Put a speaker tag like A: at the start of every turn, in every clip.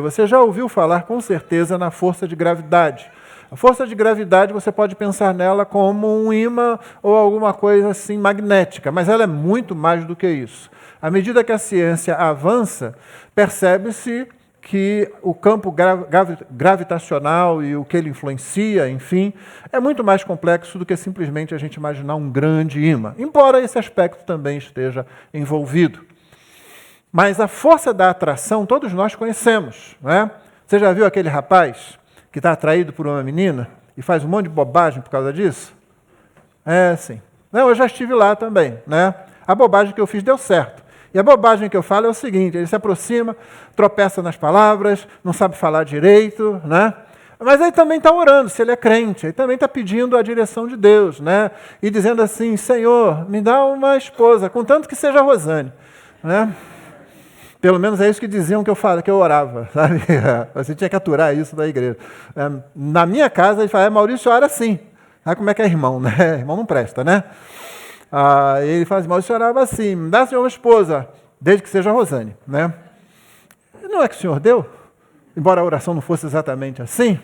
A: Você já ouviu falar com certeza na força de gravidade. A força de gravidade você pode pensar nela como um ímã ou alguma coisa assim magnética, mas ela é muito mais do que isso. À medida que a ciência avança, percebe-se que o campo gravitacional e o que ele influencia, enfim, é muito mais complexo do que simplesmente a gente imaginar um grande ímã, embora esse aspecto também esteja envolvido. Mas a força da atração todos nós conhecemos, não é? Você já viu aquele rapaz que está atraído por uma menina e faz um monte de bobagem por causa disso? É, sim. Não, eu já estive lá também, né? A bobagem que eu fiz deu certo. E a bobagem que eu falo é o seguinte, ele se aproxima, tropeça nas palavras, não sabe falar direito, né? Mas aí também está orando, se ele é crente, aí também está pedindo a direção de Deus, né? E dizendo assim, Senhor, me dá uma esposa, contanto que seja a Rosane, né? Pelo menos é isso que diziam que eu orava, sabe? Você tinha que aturar isso da igreja. Na minha casa, ele fala, Maurício ora assim. Sabe como é que é irmão, né? Irmão não presta, né? Ele fala assim, Maurício orava assim, me dá, Senhor, uma esposa, desde que seja a Rosane, né? Não é que o Senhor deu? Embora a oração não fosse exatamente assim.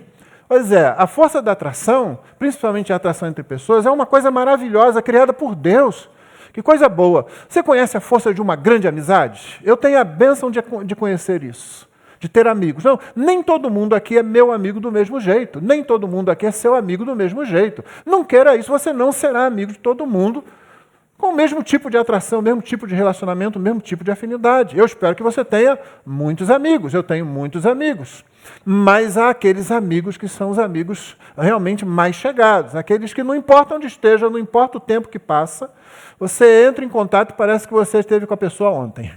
A: Pois é, a força da atração, principalmente a atração entre pessoas, é uma coisa maravilhosa, criada por Deus. Que coisa boa. Você conhece a força de uma grande amizade? Eu tenho a bênção de conhecer isso, de ter amigos. Não, nem todo mundo aqui é meu amigo do mesmo jeito. Nem todo mundo aqui é seu amigo do mesmo jeito. Não queira isso, você não será amigo de todo mundo com o mesmo tipo de atração, o mesmo tipo de relacionamento, o mesmo tipo de afinidade. Eu espero que você tenha muitos amigos. Eu tenho muitos amigos. Mas há aqueles amigos que são os amigos realmente mais chegados. Aqueles que não importa onde esteja, não importa o tempo que passa, você entra em contato e parece que você esteve com a pessoa ontem.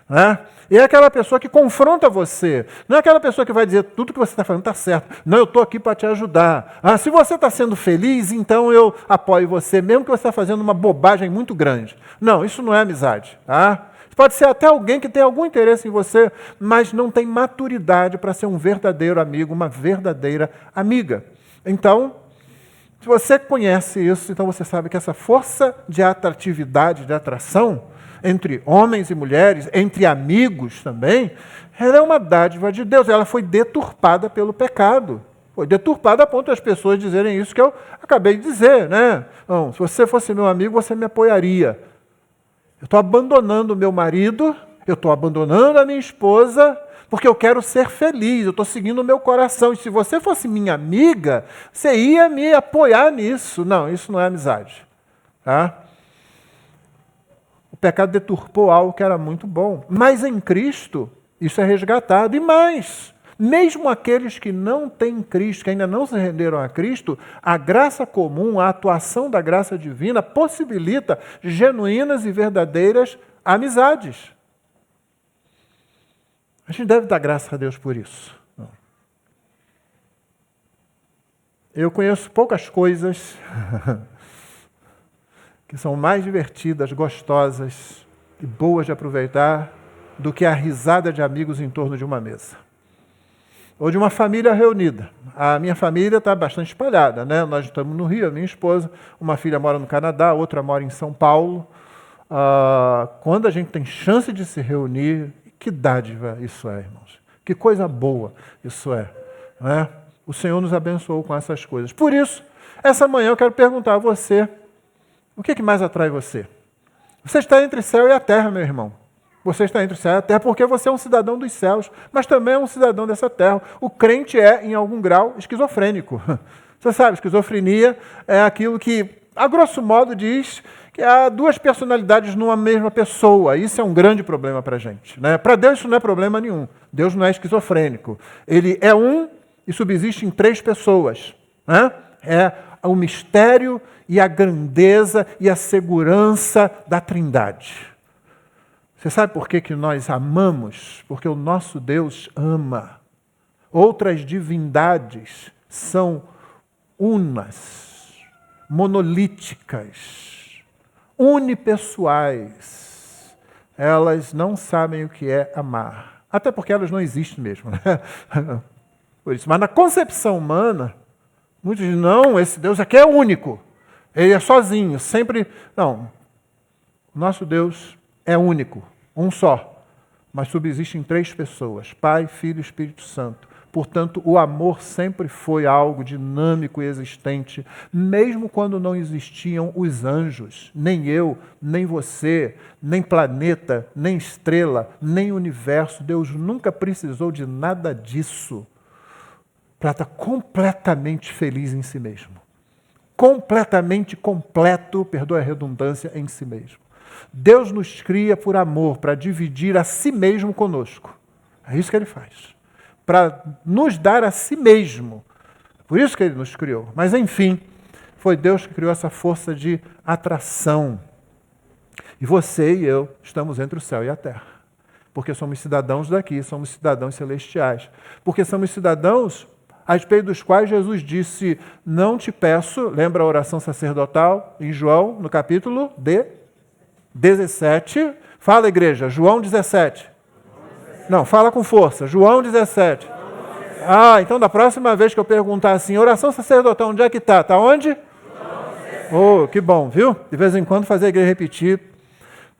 A: Né? E é aquela pessoa que confronta você. Não é aquela pessoa que vai dizer tudo que você está fazendo está certo. Não, eu estou aqui para te ajudar. Se você está sendo feliz, então eu apoio você, mesmo que você está fazendo uma bobagem muito grande. Não, isso não é amizade. Tá? Pode ser até alguém que tem algum interesse em você, mas não tem maturidade para ser um verdadeiro amigo, uma verdadeira amiga. Então, se você conhece isso, então você sabe que essa força de atratividade, de atração, entre homens e mulheres, entre amigos também, ela é uma dádiva de Deus. Ela foi deturpada pelo pecado. Foi deturpada a ponto das pessoas dizerem isso que eu acabei de dizer, né? Não, se você fosse meu amigo, você me apoiaria. Eu estou abandonando o meu marido, eu estou abandonando a minha esposa, porque eu quero ser feliz, eu estou seguindo o meu coração. E se você fosse minha amiga, você ia me apoiar nisso. Não, isso não é amizade. Tá? O pecado deturpou algo que era muito bom. Mas em Cristo, isso é resgatado. E mais, mesmo aqueles que não têm Cristo, que ainda não se renderam a Cristo, a graça comum, a atuação da graça divina possibilita genuínas e verdadeiras amizades. A gente deve dar graças a Deus por isso. Eu conheço poucas coisas que são mais divertidas, gostosas e boas de aproveitar do que a risada de amigos em torno de uma mesa. Ou de uma família reunida. A minha família está bastante espalhada, né? Nós estamos no Rio, a minha esposa, uma filha mora no Canadá, outra mora em São Paulo. Quando a gente tem chance de se reunir, que dádiva isso é, irmãos. Que coisa boa isso é. Né? O Senhor nos abençoou com essas coisas. Por isso, essa manhã eu quero perguntar a você, o que mais atrai você? Você está entre o céu e a terra, meu irmão. Você está entre o céu e a terra porque você é um cidadão dos céus, mas também é um cidadão dessa terra. O crente é, em algum grau, esquizofrênico. Você sabe, esquizofrenia é aquilo que, a grosso modo, diz que há duas personalidades numa mesma pessoa. Isso é um grande problema para a gente. Né? Para Deus isso não é problema nenhum. Deus não é esquizofrênico. Ele é um e subsiste em três pessoas. Né? É o mistério e a grandeza e a segurança da Trindade. Você sabe por que nós amamos? Porque o nosso Deus ama. Outras divindades são unas, monolíticas, unipessoais. Elas não sabem o que é amar. Até porque elas não existem mesmo. Né? Por isso. Mas na concepção humana, muitos dizem, não, esse Deus aqui é único. Ele é sozinho, sempre... Não, nosso Deus é único, um só. mas subsistem 3 pessoas, Pai, Filho e Espírito Santo. Portanto, o amor sempre foi algo dinâmico e existente, mesmo quando não existiam os anjos, nem eu, nem você, nem planeta, nem estrela, nem universo. Deus nunca precisou de nada disso para estar completamente feliz em si mesmo. Completamente completo, perdoa a redundância, em si mesmo. Deus nos cria por amor, para dividir a si mesmo conosco. É isso que Ele faz. Para nos dar a si mesmo. Por isso que Ele nos criou. Mas, enfim, foi Deus que criou essa força de atração. E você e eu estamos entre o céu e a terra. Porque somos cidadãos daqui, somos cidadãos celestiais. Porque somos cidadãos a respeito dos quais Jesus disse, não te peço, lembra a oração sacerdotal em João, no capítulo 17. Fala, igreja, João 17. Não, fala com força. João 17. Então da próxima vez que eu perguntar assim, oração sacerdotal, onde é que está? Está onde? Oh, que bom, viu? De vez em quando fazer a igreja repetir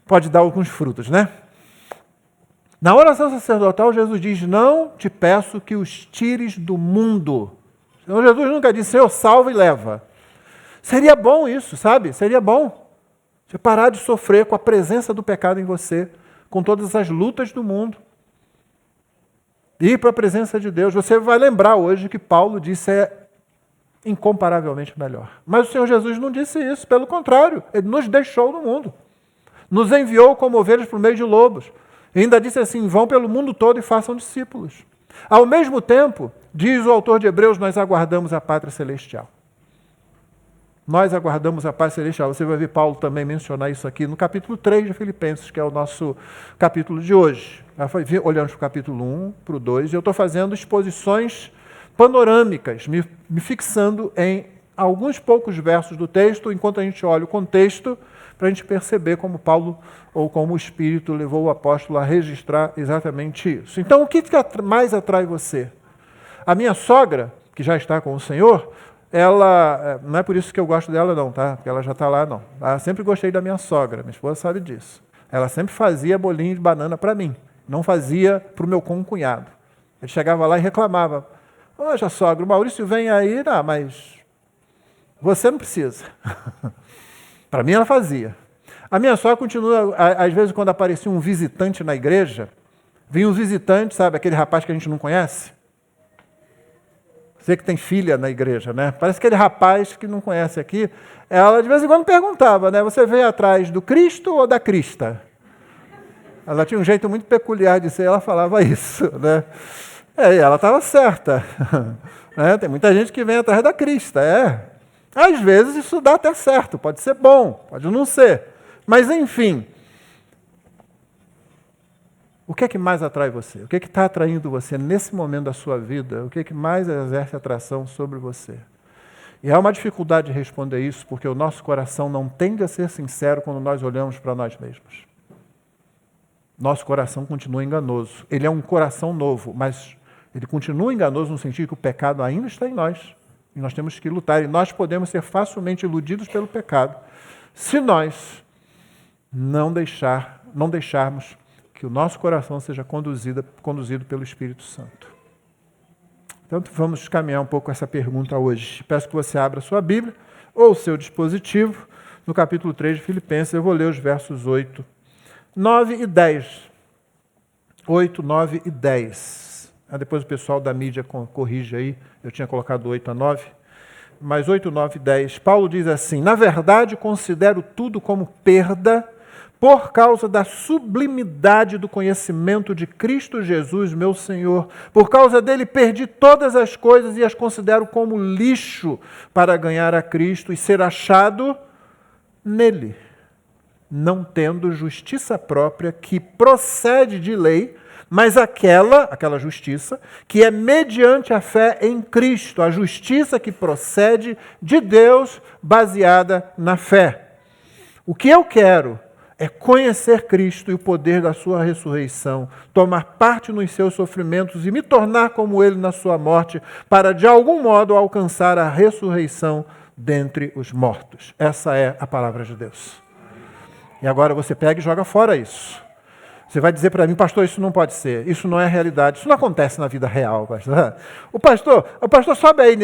A: pode dar alguns frutos, né? Na oração sacerdotal, Jesus diz, não te peço que os tires do mundo. Então Jesus nunca disse, Senhor, salva e leva. Seria bom isso, sabe? Seria bom. Você parar de sofrer com a presença do pecado em você, com todas as lutas do mundo. Ir para a presença de Deus. Você vai lembrar hoje que Paulo disse é incomparavelmente melhor. Mas o Senhor Jesus não disse isso, pelo contrário, Ele nos deixou no mundo. Nos enviou como ovelhas por meio de lobos. E ainda disse assim, vão pelo mundo todo e façam discípulos. Ao mesmo tempo, diz o autor de Hebreus, nós aguardamos a pátria celestial. Nós aguardamos a paz celestial. Você vai ver Paulo também mencionar isso aqui no capítulo 3 de Filipenses, que é o nosso capítulo de hoje. Olhamos para o capítulo 1, para o 2, e eu estou fazendo exposições panorâmicas, me fixando em alguns poucos versos do texto, enquanto a gente olha o contexto, para a gente perceber como Paulo, ou como o Espírito levou o apóstolo a registrar exatamente isso. Então, o que mais atrai você? A minha sogra, que já está com o Senhor, ela, não é por isso que eu gosto dela não, tá? Porque ela já está lá, não. Eu sempre gostei da minha sogra, minha esposa sabe disso. Ela sempre fazia bolinho de banana para mim, não fazia para o meu concunhado. Ele chegava lá e reclamava, poxa, sogra, o Maurício vem aí, não, mas você não precisa. Para mim ela fazia. A minha sogra continua, às vezes quando aparecia um visitante na igreja, vinha um visitante, sabe, aquele rapaz que a gente não conhece, você que tem filha na igreja, né? Parece aquele rapaz que não conhece aqui. Ela de vez em quando perguntava, né? Você veio atrás do Cristo ou da Crista? Ela tinha um jeito muito peculiar de ser, ela falava isso, né? E ela estava certa. Né? Tem muita gente que vem atrás da Crista, Às vezes isso dá até certo, pode ser bom, pode não ser. Mas enfim, o que é que mais atrai você? O que é que está atraindo você nesse momento da sua vida? O que é que mais exerce atração sobre você? E há uma dificuldade de responder isso, porque o nosso coração não tende a ser sincero quando nós olhamos para nós mesmos. Nosso coração continua enganoso. Ele é um coração novo, mas ele continua enganoso no sentido que o pecado ainda está em nós. E nós temos que lutar. E nós podemos ser facilmente iludidos pelo pecado, se nós não deixarmos que o nosso coração seja conduzido pelo Espírito Santo. Então, vamos caminhar um pouco essa pergunta hoje. Peço que você abra a sua Bíblia ou o seu dispositivo no capítulo 3 de Filipenses. Eu vou ler os versos 8, 9 e 10. 8, 9 e 10. Depois o pessoal da mídia corrige aí. Eu tinha colocado 8 a 9. Mas 8, 9 e 10. Paulo diz assim, na verdade, considero tudo como perda por causa da sublimidade do conhecimento de Cristo Jesus, meu Senhor. Por causa dele perdi todas as coisas e as considero como lixo para ganhar a Cristo e ser achado nele, não tendo justiça própria que procede de lei, mas aquela justiça que é mediante a fé em Cristo, a justiça que procede de Deus baseada na fé. O que eu quero é conhecer Cristo e o poder da sua ressurreição, tomar parte nos seus sofrimentos e me tornar como ele na sua morte, para de algum modo alcançar a ressurreição dentre os mortos. Essa é a palavra de Deus. E agora você pega e joga fora isso. Você vai dizer para mim, pastor, isso não pode ser, isso não é realidade, isso não acontece na vida real, pastor. O pastor sobe aí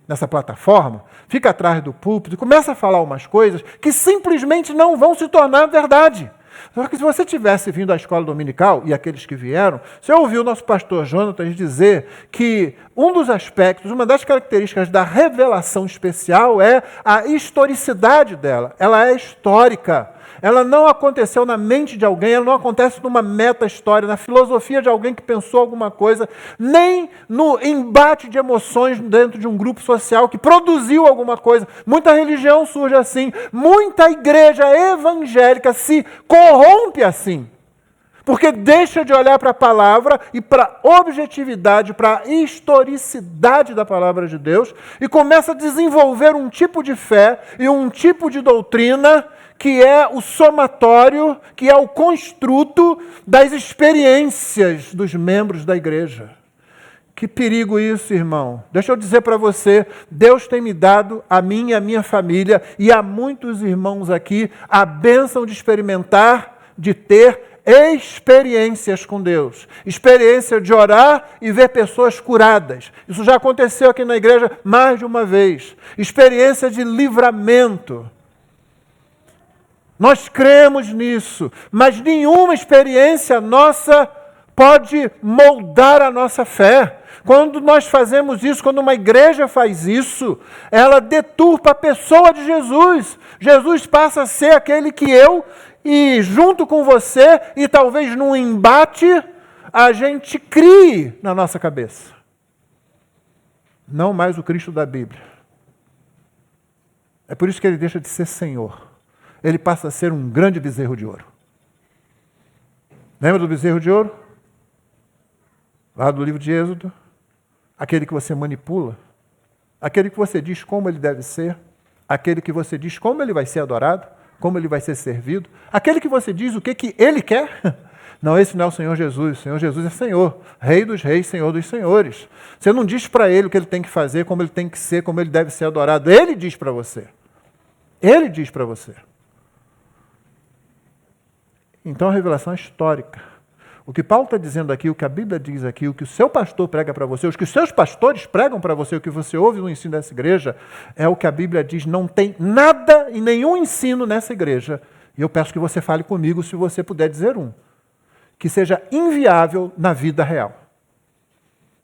A: nessa plataforma, fica atrás do púlpito, começa a falar umas coisas que simplesmente não vão se tornar verdade. Só que se você tivesse vindo à escola dominical, e aqueles que vieram, você ouviu o nosso pastor Jonatas dizer que um dos aspectos, uma das características da revelação especial é a historicidade dela. Ela é histórica. Ela não aconteceu na mente de alguém, ela não acontece numa meta-história, na filosofia de alguém que pensou alguma coisa, nem no embate de emoções dentro de um grupo social que produziu alguma coisa. Muita religião surge assim, muita igreja evangélica se corrompe assim, porque deixa de olhar para a palavra e para a objetividade, para a historicidade da palavra de Deus e começa a desenvolver um tipo de fé e um tipo de doutrina que é o somatório, que é o construto das experiências dos membros da igreja. Que perigo isso, irmão. Deixa eu dizer para você, Deus tem me dado, a mim e a minha família, e a muitos irmãos aqui, a bênção de experimentar, de ter experiências com Deus. Experiência de orar e ver pessoas curadas. Isso já aconteceu aqui na igreja mais de uma vez. Experiência de livramento. Nós cremos nisso, mas nenhuma experiência nossa pode moldar a nossa fé. Quando nós fazemos isso, quando uma igreja faz isso, ela deturpa a pessoa de Jesus. Jesus passa a ser aquele que eu, e junto com você, e talvez num embate, a gente crie na nossa cabeça. Não mais o Cristo da Bíblia. É por isso que ele deixa de ser Senhor. Ele passa a ser um grande bezerro de ouro. Lembra do bezerro de ouro? Lá do livro de Êxodo. Aquele que você manipula. Aquele que você diz como ele deve ser. Aquele que você diz como ele vai ser adorado. Como ele vai ser servido. Aquele que você diz o que ele quer. Não, esse não é o Senhor Jesus. O Senhor Jesus é Senhor. Rei dos reis, Senhor dos senhores. Você não diz para ele o que ele tem que fazer, como ele tem que ser, como ele deve ser adorado. Ele diz para você. Ele diz para você. Então a revelação é histórica. O que Paulo está dizendo aqui, o que a Bíblia diz aqui, o que o seu pastor prega para você, o que os seus pastores pregam para você, o que você ouve no ensino dessa igreja, é o que a Bíblia diz, não tem nada e nenhum ensino nessa igreja. E eu peço que você fale comigo, se você puder dizer um, que seja inviável na vida real.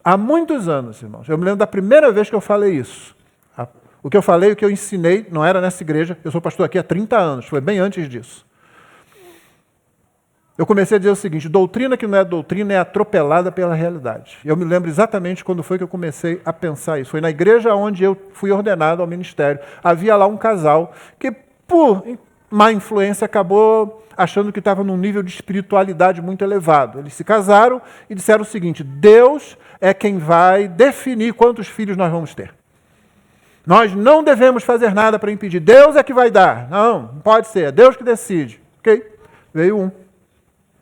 A: Há muitos anos, irmãos, eu me lembro da primeira vez que eu falei isso. O que eu falei, o que eu ensinei, não era nessa igreja, eu sou pastor aqui há 30 anos, foi bem antes disso. Eu comecei a dizer o seguinte, doutrina que não é doutrina é atropelada pela realidade. Eu me lembro exatamente quando foi que eu comecei a pensar isso. Foi na igreja onde eu fui ordenado ao ministério. Havia lá um casal que, por má influência, acabou achando que estava num nível de espiritualidade muito elevado. Eles se casaram e disseram o seguinte, Deus é quem vai definir quantos filhos nós vamos ter. Nós não devemos fazer nada para impedir. Deus é que vai dar. Não pode ser. É Deus que decide. Ok? Veio um.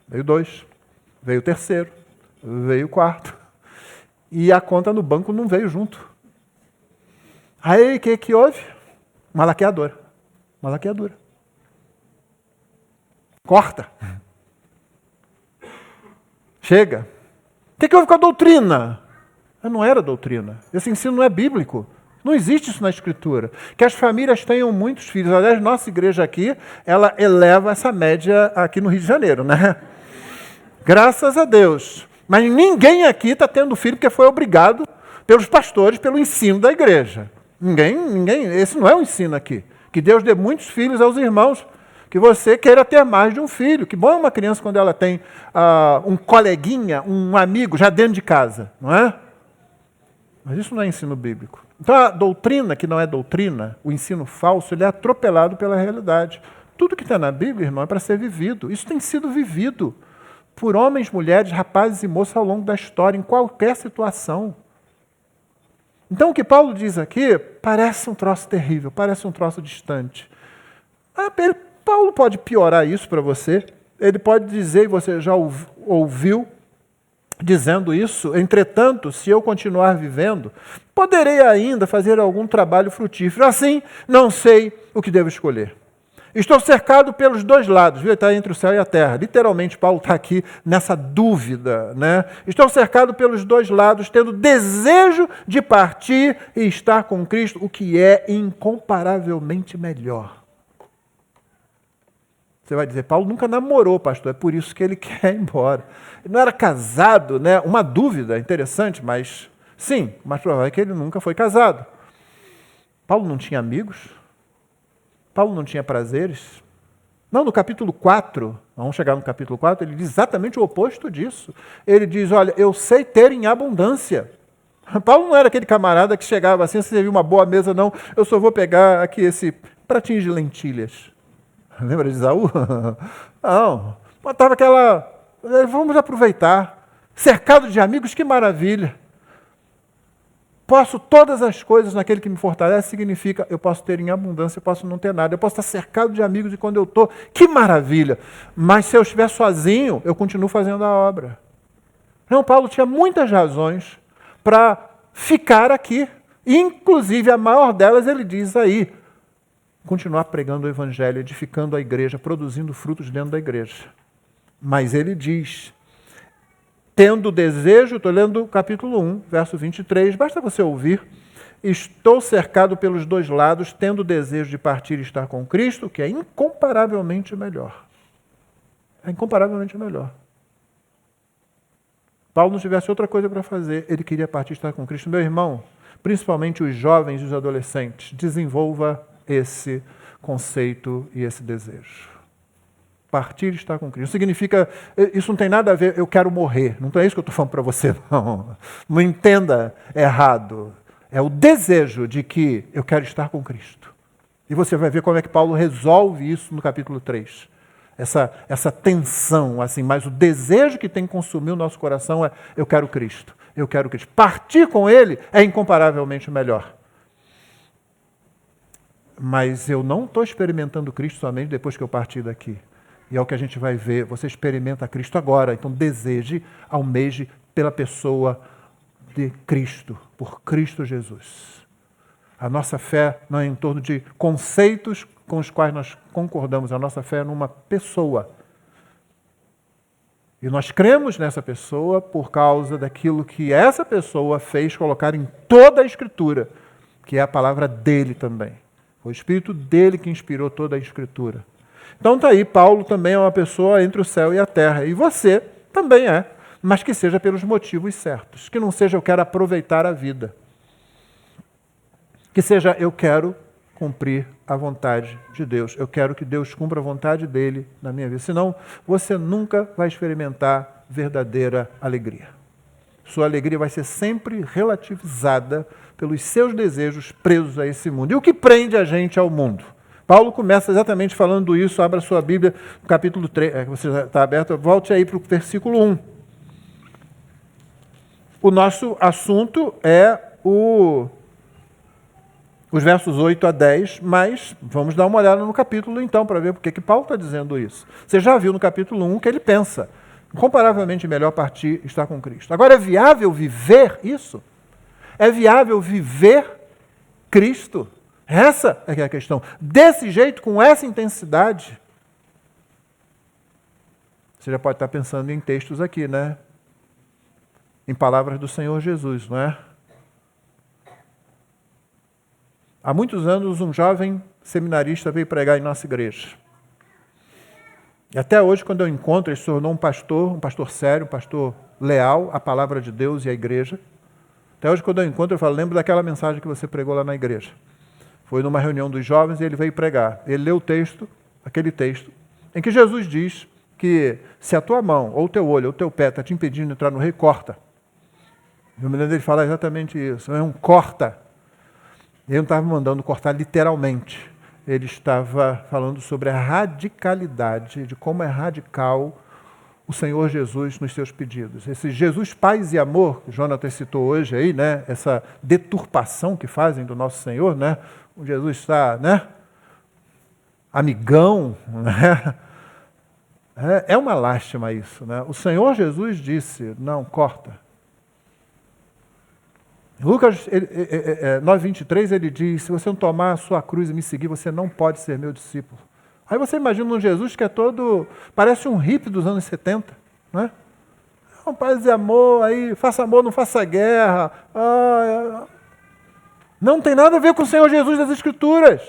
A: Veio 2, veio o 3º, veio o 4º. E a conta no banco não veio junto. Aí o que houve? Uma laqueadora. Uma laqueadora. Corta. Chega. O que houve com a doutrina? Não era doutrina. Esse ensino não é bíblico. Não existe isso na Escritura. Que as famílias tenham muitos filhos. Aliás, nossa igreja aqui, ela eleva essa média aqui no Rio de Janeiro, né? Graças a Deus. Mas ninguém aqui está tendo filho porque foi obrigado pelos pastores, pelo ensino da igreja. Ninguém, esse não é o ensino aqui. Que Deus dê muitos filhos aos irmãos, que você queira ter mais de um filho. Que bom é uma criança quando ela tem um coleguinha, um amigo já dentro de casa, não é? Mas isso não é ensino bíblico. Então a doutrina que não é doutrina, o ensino falso, ele é atropelado pela realidade. Tudo que está na Bíblia, irmão, é para ser vivido. Isso tem sido vivido por homens, mulheres, rapazes e moças ao longo da história, em qualquer situação. Então o que Paulo diz aqui parece um troço terrível, parece um troço distante. Paulo pode piorar isso para você, ele pode dizer, e você já ouviu, dizendo isso, entretanto, se eu continuar vivendo, poderei ainda fazer algum trabalho frutífero. Assim, não sei o que devo escolher. Estou cercado pelos dois lados, viu? Está entre o céu e a terra. Literalmente, Paulo está aqui nessa dúvida, né? Estou cercado pelos dois lados, tendo desejo de partir e estar com Cristo, o que é incomparavelmente melhor. Você vai dizer, Paulo nunca namorou, pastor, é por isso que ele quer ir embora. Ele não era casado, né? Uma dúvida interessante, mas sim, mas provável é que ele nunca foi casado. Paulo não tinha amigos? Paulo não tinha prazeres? Não, no capítulo 4, vamos chegar no capítulo 4, ele diz exatamente o oposto disso. Ele diz, olha, eu sei ter em abundância. Paulo não era aquele camarada que chegava assim, você viu uma boa mesa, não, eu só vou pegar aqui esse pratinho de lentilhas. Lembra de Esaú? Não, botava aquela, vamos aproveitar. Cercado de amigos, que maravilha. Posso todas as coisas naquele que me fortalece, significa eu posso ter em abundância, eu posso não ter nada. Eu posso estar cercado de amigos e quando eu estou, que maravilha. Mas se eu estiver sozinho, eu continuo fazendo a obra. Não, Paulo tinha muitas razões para ficar aqui. Inclusive, a maior delas, ele diz aí, continuar pregando o evangelho, edificando a igreja, produzindo frutos dentro da igreja. Mas ele diz, tendo desejo, estou lendo o capítulo 1, verso 23, basta você ouvir, estou cercado pelos dois lados, tendo desejo de partir e estar com Cristo, que é incomparavelmente melhor. É incomparavelmente melhor. Paulo não tivesse outra coisa para fazer, ele queria partir e estar com Cristo. Meu irmão, principalmente os jovens e os adolescentes, desenvolva esse conceito e esse desejo. Partir e estar com Cristo. Significa, isso não tem nada a ver, eu quero morrer. Não é isso que eu estou falando para você, não. Não entenda errado. É o desejo de que eu quero estar com Cristo. E você vai ver como é que Paulo resolve isso no capítulo 3. Essa tensão, assim, mas o desejo que tem que consumir o nosso coração é, eu quero Cristo. Eu quero Cristo. Partir com Ele é incomparavelmente melhor. Mas eu não estou experimentando Cristo somente depois que eu partir daqui. E é o que a gente vai ver. Você experimenta Cristo agora. Então deseje, almeje pela pessoa de Cristo, por Cristo Jesus. A nossa fé não é em torno de conceitos com os quais nós concordamos. A nossa fé é numa pessoa. E nós cremos nessa pessoa por causa daquilo que essa pessoa fez colocar em toda a Escritura, que é a palavra dele também. Foi o Espírito dele que inspirou toda a Escritura. Então está aí, Paulo também é uma pessoa entre o céu e a terra. E você também é, mas que seja pelos motivos certos. Que não seja eu quero aproveitar a vida. Que seja eu quero cumprir a vontade de Deus. Eu quero que Deus cumpra a vontade dele na minha vida. Senão, você nunca vai experimentar verdadeira alegria. Sua alegria vai ser sempre relativizada pelos seus desejos presos a esse mundo. E o que prende a gente ao mundo? Paulo começa exatamente falando isso, abra sua Bíblia, no capítulo 3, você já está aberto, volte aí para o versículo 1. O nosso assunto é os versos 8 a 10, mas vamos dar uma olhada no capítulo então, para ver por que Paulo está dizendo isso. Você já viu no capítulo 1 que ele pensa, comparavelmente melhor partir e estar com Cristo. Agora, é viável viver isso? É viável viver Cristo? Essa é a questão. Desse jeito, com essa intensidade. Você já pode estar pensando em textos aqui, né? Em palavras do Senhor Jesus, não é? Há muitos anos, um jovem seminarista veio pregar em nossa igreja. E até hoje, quando eu encontro, ele se tornou um pastor sério, um pastor leal à palavra de Deus e à igreja. Até hoje, quando eu encontro, eu falo, lembro daquela mensagem que você pregou lá na igreja. Foi numa reunião dos jovens e ele veio pregar. Ele leu o texto, aquele texto, em que Jesus diz que se a tua mão, ou o teu olho, ou o teu pé está te impedindo de entrar no reino, corta. Eu me lembro dele falar exatamente isso. É um corta. Ele não estava mandando cortar literalmente. Ele estava falando sobre a radicalidade, de como é radical o Senhor Jesus nos seus pedidos. Esse Jesus paz e amor, que Jonathan citou hoje aí, né? Essa deturpação que fazem do nosso Senhor, né? O Jesus está, né? Amigão, né? É uma lástima isso, né? O Senhor Jesus disse, não, corta. Lucas 9:23 ele diz, se você não tomar a sua cruz e me seguir, você não pode ser meu discípulo. Aí você imagina um Jesus que é todo, parece um hippie dos anos 70, não é? Paz e amor, aí faça amor, não faça guerra. Não tem nada a ver com o Senhor Jesus das Escrituras.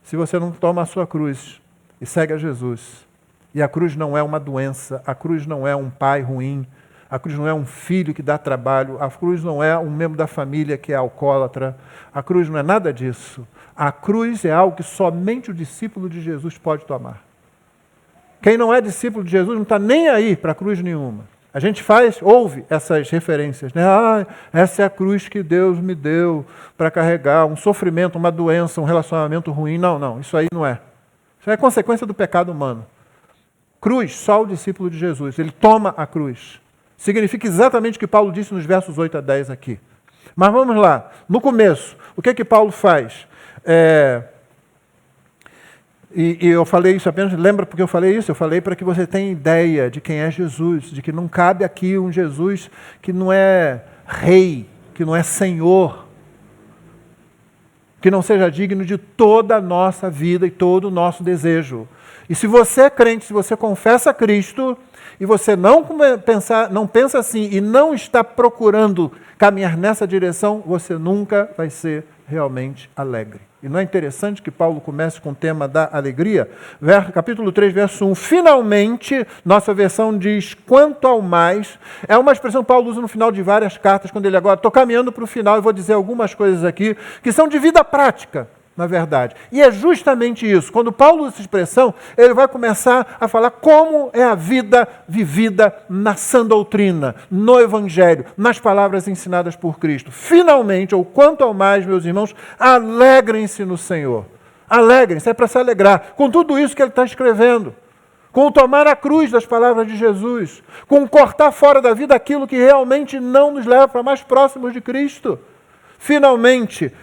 A: Se você não toma a sua cruz e segue a Jesus, e a cruz não é uma doença, a cruz não é um pai ruim, a cruz não é um filho que dá trabalho, a cruz não é um membro da família que é alcoólatra, a cruz não é nada disso. A cruz é algo que somente o discípulo de Jesus pode tomar. Quem não é discípulo de Jesus não está nem aí para a cruz nenhuma. A gente ouve essas referências, né? Essa é a cruz que Deus me deu para carregar, um sofrimento, uma doença, um relacionamento ruim. Não, isso aí não é. Isso é consequência do pecado humano. Cruz, só o discípulo de Jesus, ele toma a cruz. Significa exatamente o que Paulo disse nos versos 8 a 10 aqui. Mas vamos lá, no começo, o que Paulo faz? E eu falei isso apenas, lembra porque eu falei isso? Eu falei para que você tenha ideia de quem é Jesus, de que não cabe aqui um Jesus que não é rei, que não é senhor, que não seja digno de toda a nossa vida e todo o nosso desejo. E se você é crente, se você confessa Cristo, e você não pensa assim e não está procurando caminhar nessa direção, você nunca vai ser realmente alegre. E não é interessante que Paulo comece com o tema da alegria? Capítulo 3, verso 1. Finalmente, nossa versão diz, quanto ao mais, é uma expressão que Paulo usa no final de várias cartas, quando ele agora, estou caminhando para o final e vou dizer algumas coisas aqui, que são de vida prática, na verdade. E é justamente isso. Quando Paulo usa essa expressão, ele vai começar a falar como é a vida vivida na sã doutrina, no Evangelho, nas palavras ensinadas por Cristo. Finalmente, ou quanto ao mais, meus irmãos, alegrem-se no Senhor. Alegrem-se, é para se alegrar com tudo isso que ele está escrevendo. Com o tomar a cruz das palavras de Jesus. Com o cortar fora da vida aquilo que realmente não nos leva para mais próximos de Cristo. Finalmente,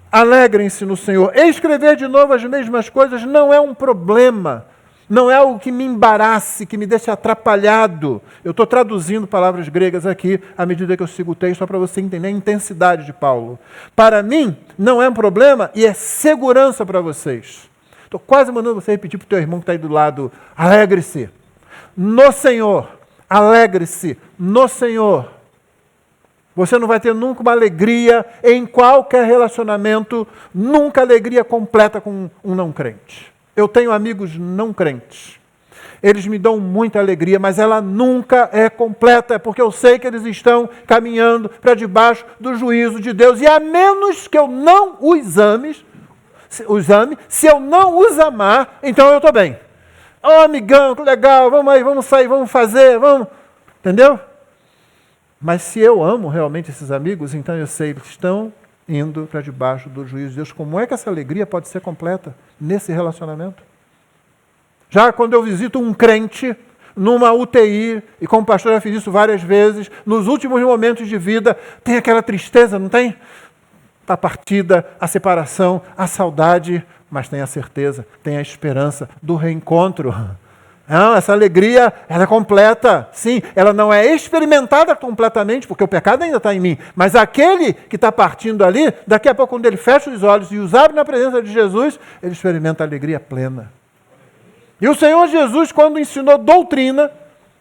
A: alegrem-se no Senhor. Escrever de novo as mesmas coisas não é um problema. Não é algo que me embarace, que me deixe atrapalhado. Eu estou traduzindo palavras gregas aqui, à medida que eu sigo o texto, só para você entender a intensidade de Paulo. Para mim, não é um problema e é segurança para vocês. Estou quase mandando você repetir para o teu irmão que está aí do lado. Alegre-se no Senhor. Alegre-se no Senhor. Você não vai ter nunca uma alegria em qualquer relacionamento, nunca alegria completa com um não crente. Eu tenho amigos não crentes. Eles me dão muita alegria, mas ela nunca é completa, porque eu sei que eles estão caminhando para debaixo do juízo de Deus. E a menos que eu não os ame, se eu não os amar, então eu estou bem. Amigão, que legal, vamos aí, vamos sair, vamos fazer, vamos. Entendeu? Mas se eu amo realmente esses amigos, então eu sei que eles estão indo para debaixo do juízo de Deus. Como é que essa alegria pode ser completa nesse relacionamento? Já quando eu visito um crente numa UTI, e como pastor já fiz isso várias vezes, nos últimos momentos de vida, tem aquela tristeza, não tem? A partida, a separação, a saudade, mas tem a certeza, tem a esperança do reencontro. Não, essa alegria, ela é completa, sim, ela não é experimentada completamente, porque o pecado ainda está em mim, mas aquele que está partindo ali, daqui a pouco, quando ele fecha os olhos e os abre na presença de Jesus, ele experimenta a alegria plena. E o Senhor Jesus, quando ensinou doutrina,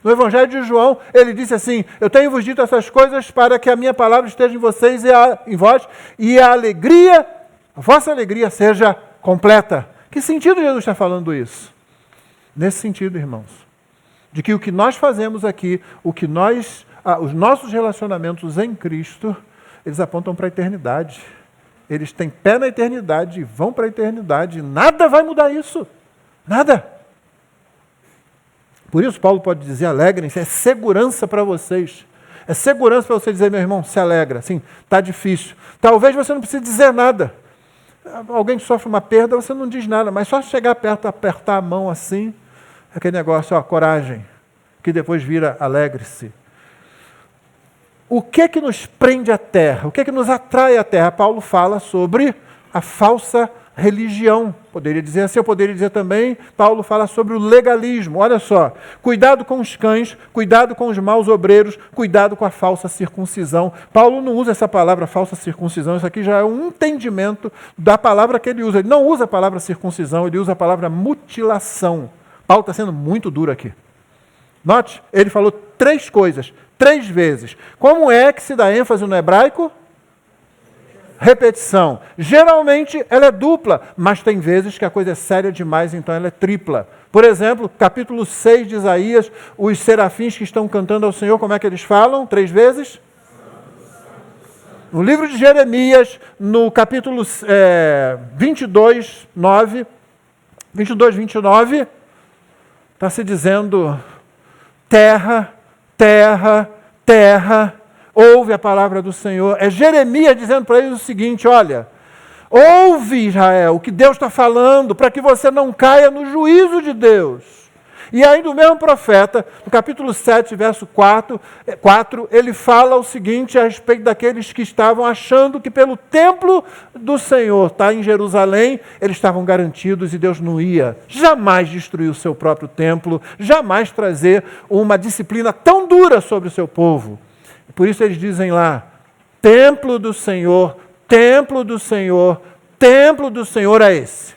A: no Evangelho de João, ele disse assim, eu tenho vos dito essas coisas para que a minha palavra esteja em vocês e em vós, e a alegria, a vossa alegria seja completa. Que sentido Jesus está falando isso? Nesse sentido, irmãos, de que o que nós fazemos aqui, os nossos relacionamentos em Cristo, eles apontam para a eternidade. Eles têm pé na eternidade e vão para a eternidade. Nada vai mudar isso. Nada. Por isso Paulo pode dizer, alegrem-se, é segurança para vocês. É segurança para você dizer, meu irmão, se alegra. Sim, está difícil. Talvez você não precise dizer nada. Alguém que sofre uma perda, você não diz nada, mas só chegar perto, apertar a mão assim, aquele negócio, coragem, que depois vira alegre-se. O que que nos prende à terra? O que que nos atrai à terra? Paulo fala sobre a falsa religião. Poderia dizer assim, eu poderia dizer também, Paulo fala sobre o legalismo. Olha só, cuidado com os cães, cuidado com os maus obreiros, cuidado com a falsa circuncisão. Paulo não usa essa palavra falsa circuncisão, isso aqui já é um entendimento da palavra que ele usa. Ele não usa a palavra circuncisão, ele usa a palavra mutilação. Paulo está sendo muito duro aqui. Note, ele falou 3 coisas, 3 vezes. Como é que se dá ênfase no hebraico? Repetição. Geralmente ela é dupla, mas tem vezes que a coisa é séria demais, então ela é tripla. Por exemplo, capítulo 6 de Isaías, os serafins que estão cantando ao Senhor, como é que eles falam? 3 vezes? No livro de Jeremias, no capítulo 22, 29, está se dizendo: terra, terra, terra, ouve a palavra do Senhor. É Jeremias dizendo para eles o seguinte: olha, ouve, Israel, o que Deus está falando, para que você não caia no juízo de Deus. E ainda o mesmo profeta, no capítulo 7, verso 4, ele fala o seguinte a respeito daqueles que estavam achando que pelo templo do Senhor, está em Jerusalém, eles estavam garantidos e Deus não ia jamais destruir o seu próprio templo, jamais trazer uma disciplina tão dura sobre o seu povo. Por isso eles dizem lá: templo do Senhor, templo do Senhor, templo do Senhor é esse.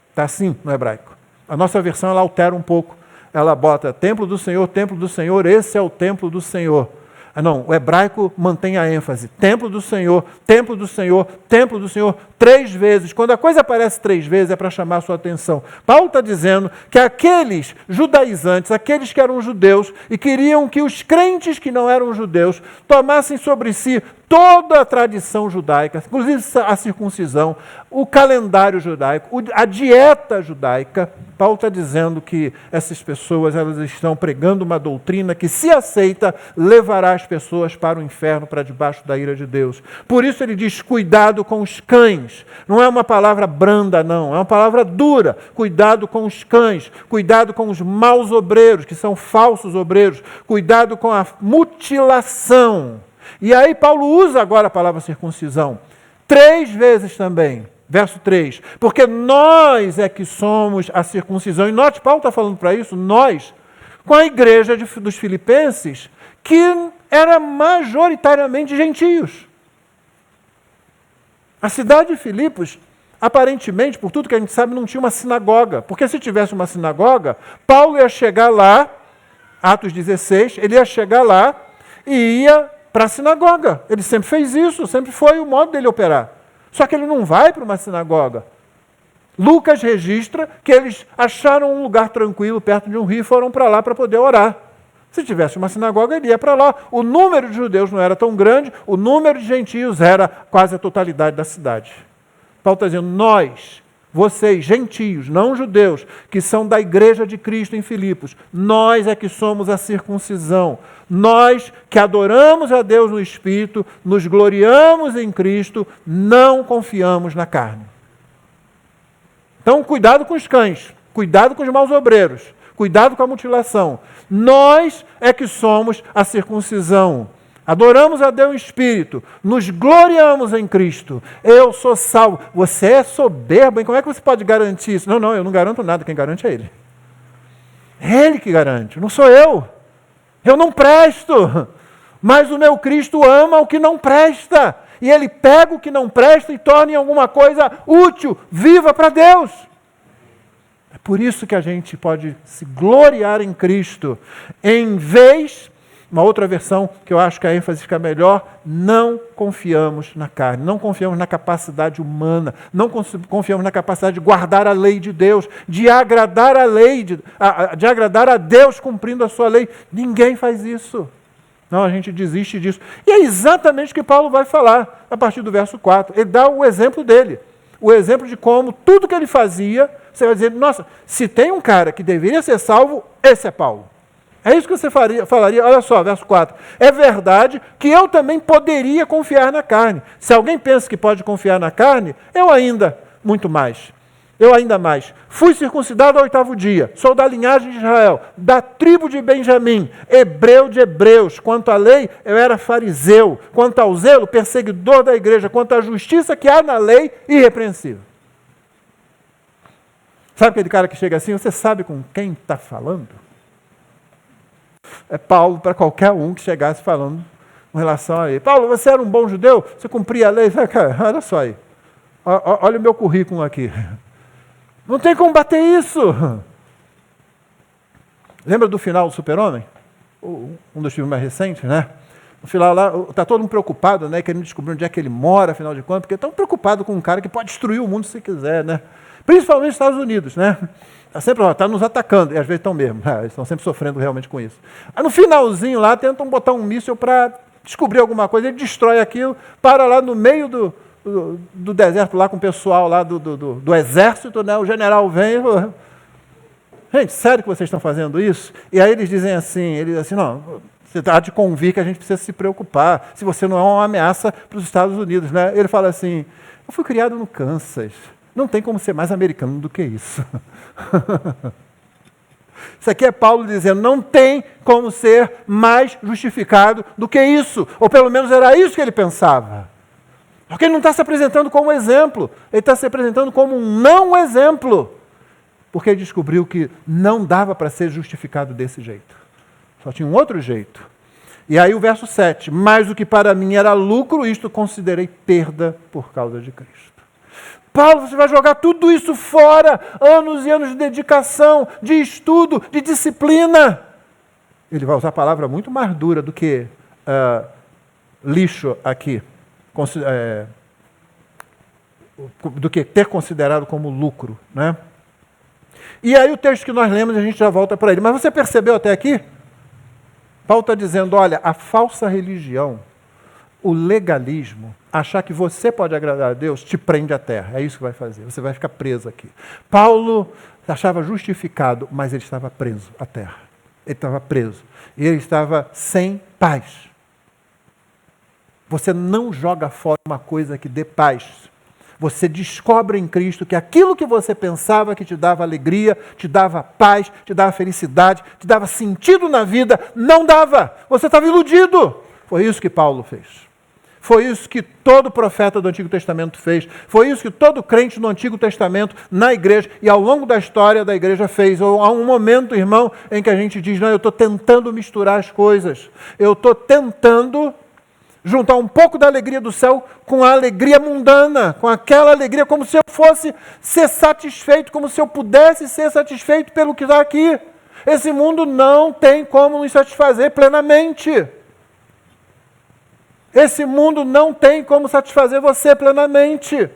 A: Está assim no hebraico. A nossa versão ela altera um pouco. Ela bota templo do Senhor, esse é o templo do Senhor. Não, o hebraico mantém a ênfase. Templo do Senhor, templo do Senhor, templo do Senhor, 3 vezes. Quando a coisa aparece 3 vezes é para chamar a sua atenção. Paulo está dizendo que aqueles judaizantes, aqueles que eram judeus e queriam que os crentes que não eram judeus tomassem sobre si toda a tradição judaica, inclusive a circuncisão, o calendário judaico, a dieta judaica. Paulo está dizendo que essas pessoas elas estão pregando uma doutrina que, se aceita, levará as pessoas para o inferno, para debaixo da ira de Deus. Por isso ele diz: cuidado com os cães. Não é uma palavra branda, não, é uma palavra dura. Cuidado com os cães, cuidado com os maus obreiros, que são falsos obreiros, cuidado com a mutilação. E aí Paulo usa agora a palavra circuncisão 3 vezes também. Verso 3, porque nós é que somos a circuncisão. E note, Paulo está falando para isso, nós, com a igreja dos Filipenses, que era majoritariamente gentios. A cidade de Filipos, aparentemente, por tudo que a gente sabe, não tinha uma sinagoga. Porque se tivesse uma sinagoga, Paulo ia chegar lá, Atos 16, ele ia chegar lá e ia para a sinagoga. Ele sempre fez isso, sempre foi o modo dele operar. Só que ele não vai para uma sinagoga. Lucas registra que eles acharam um lugar tranquilo perto de um rio e foram para lá para poder orar. Se tivesse uma sinagoga, ele ia para lá. O número de judeus não era tão grande, o número de gentios era quase a totalidade da cidade. Paulo está dizendo: nós, vocês, gentios, não judeus, que são da igreja de Cristo em Filipos, nós é que somos a circuncisão. Nós que adoramos a Deus no Espírito, nos gloriamos em Cristo, não confiamos na carne. Então, cuidado com os cães, cuidado com os maus obreiros, cuidado com a mutilação. Nós é que somos a circuncisão. Adoramos a Deus em Espírito, nos gloriamos em Cristo. Eu sou salvo. Você é soberbo, hein? Como é que você pode garantir isso? Não, eu não garanto nada, quem garante é Ele. É Ele que garante, não sou eu. Eu não presto, mas o meu Cristo ama o que não presta. E Ele pega o que não presta e torna em alguma coisa útil, viva para Deus. É por isso que a gente pode se gloriar em Cristo, em vez, uma outra versão que eu acho que a ênfase fica melhor, não confiamos na carne, não confiamos na capacidade humana, não confiamos na capacidade de guardar a lei de Deus, de agradar a lei, de agradar a Deus cumprindo a sua lei. Ninguém faz isso. Não, a gente desiste disso. E é exatamente o que Paulo vai falar a partir do verso 4. Ele dá o exemplo dele. O exemplo de como tudo que ele fazia, você vai dizer: nossa, se tem um cara que deveria ser salvo, esse é Paulo. É isso que você falaria, olha só, verso 4. É verdade que eu também poderia confiar na carne. Se alguém pensa que pode confiar na carne, eu ainda mais. Fui circuncidado ao 8º dia, sou da linhagem de Israel, da tribo de Benjamim, hebreu de hebreus. Quanto à lei, eu era fariseu. Quanto ao zelo, perseguidor da igreja. Quanto à justiça que há na lei, irrepreensível. Sabe aquele cara que chega assim, você sabe com quem está falando? É Paulo para qualquer um que chegasse falando com relação a ele. Paulo, você era um bom judeu? Você cumpria a lei? Cara, olha só aí. Olha o meu currículo aqui. Não tem como bater isso. Lembra do final do Super-Homem? Um dos filmes mais recentes, né? No final lá, está todo mundo preocupado, né? Querendo descobrir onde é que ele mora, afinal de contas, porque estão preocupados com um cara que pode destruir o mundo se quiser, né? Principalmente nos Estados Unidos, né? Está nos atacando, e às vezes estão mesmo. Eles estão sempre sofrendo realmente com isso. Aí no finalzinho lá, tentam botar um míssil para descobrir alguma coisa, ele destrói aquilo, para lá no meio do deserto, lá com o pessoal lá do exército, né? O general vem e fala, gente, sério que vocês estão fazendo isso? E aí eles dizem assim, não, você há de convir que a gente precisa se preocupar, se você não é uma ameaça para os Estados Unidos, né? Ele fala assim, eu fui criado no Kansas, não tem como ser mais americano do que isso. Isso aqui é Paulo dizendo, não tem como ser mais justificado do que isso, ou pelo menos era isso que ele pensava. Porque ele não está se apresentando como exemplo, ele está se apresentando como um não exemplo, porque ele descobriu que não dava para ser justificado desse jeito. Só tinha um outro jeito. E aí o verso 7, mas o que para mim era lucro, isto considerei perda por causa de Cristo. Paulo, você vai jogar tudo isso fora, anos e anos de dedicação, de estudo, de disciplina. Ele vai usar a palavra muito mais dura do que lixo aqui, do que ter considerado como lucro, né? E aí o texto que nós lemos, a gente já volta para ele. Mas você percebeu até aqui? Paulo está dizendo, olha, a falsa religião, o legalismo, achar que você pode agradar a Deus, te prende à terra. É isso que vai fazer. Você vai ficar preso aqui. Paulo achava justificado, mas ele estava preso à terra. Ele estava preso. E ele estava sem paz. Você não joga fora uma coisa que dê paz. Você descobre em Cristo que aquilo que você pensava que te dava alegria, te dava paz, te dava felicidade, te dava sentido na vida, não dava. Você estava iludido. Foi isso que Paulo fez. Foi isso que todo profeta do Antigo Testamento fez. Foi isso que todo crente no Antigo Testamento, na igreja, e ao longo da história da igreja fez. Há um momento, irmão, em que a gente diz, não, eu estou tentando misturar as coisas. Eu estou tentando juntar um pouco da alegria do céu com a alegria mundana, com aquela alegria como se eu fosse ser satisfeito, como se eu pudesse ser satisfeito pelo que está aqui. Esse mundo não tem como nos satisfazer plenamente. Esse mundo não tem como satisfazer você plenamente.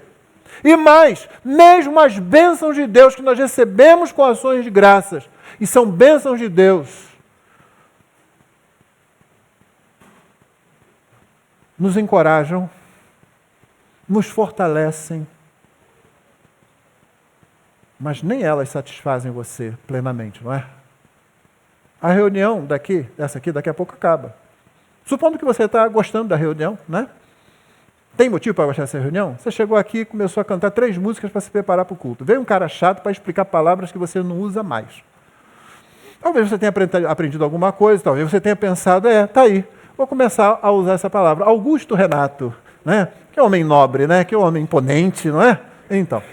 A: E mais, mesmo as bênçãos de Deus que nós recebemos com ações de graças, e são bênçãos de Deus, nos encorajam, nos fortalecem, mas nem elas satisfazem você plenamente, não é? A reunião dessa aqui, daqui a pouco acaba. Supondo que você está gostando da reunião, né? Tem motivo para gostar dessa reunião? Você chegou aqui e começou a cantar 3 músicas para se preparar para o culto. Veio um cara chato para explicar palavras que você não usa mais. Talvez você tenha aprendido alguma coisa, talvez você tenha pensado, tá aí, vou começar a usar essa palavra. Augusto Renato, né? Que homem nobre, né? Que homem imponente, não é? Então.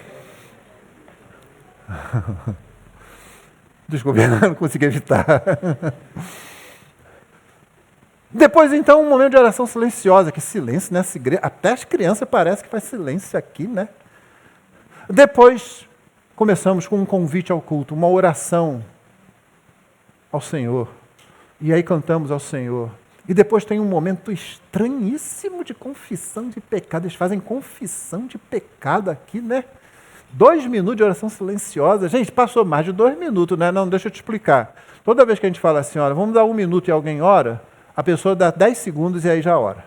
A: Desculpe, não consegui evitar. Depois, então, um momento de oração silenciosa. Que silêncio nessa igreja. Até as crianças parecem que faz silêncio aqui, né? Depois, começamos com um convite ao culto, uma oração ao Senhor. E aí cantamos ao Senhor. E depois tem um momento estranhíssimo de confissão de pecado. Eles fazem confissão de pecado aqui, né? 2 minutos de oração silenciosa. Gente, passou mais de 2 minutos, né? Não, deixa eu te explicar. Toda vez que a gente fala assim, olha, vamos dar 1 minuto e alguém ora, a pessoa dá 10 segundos e aí já ora.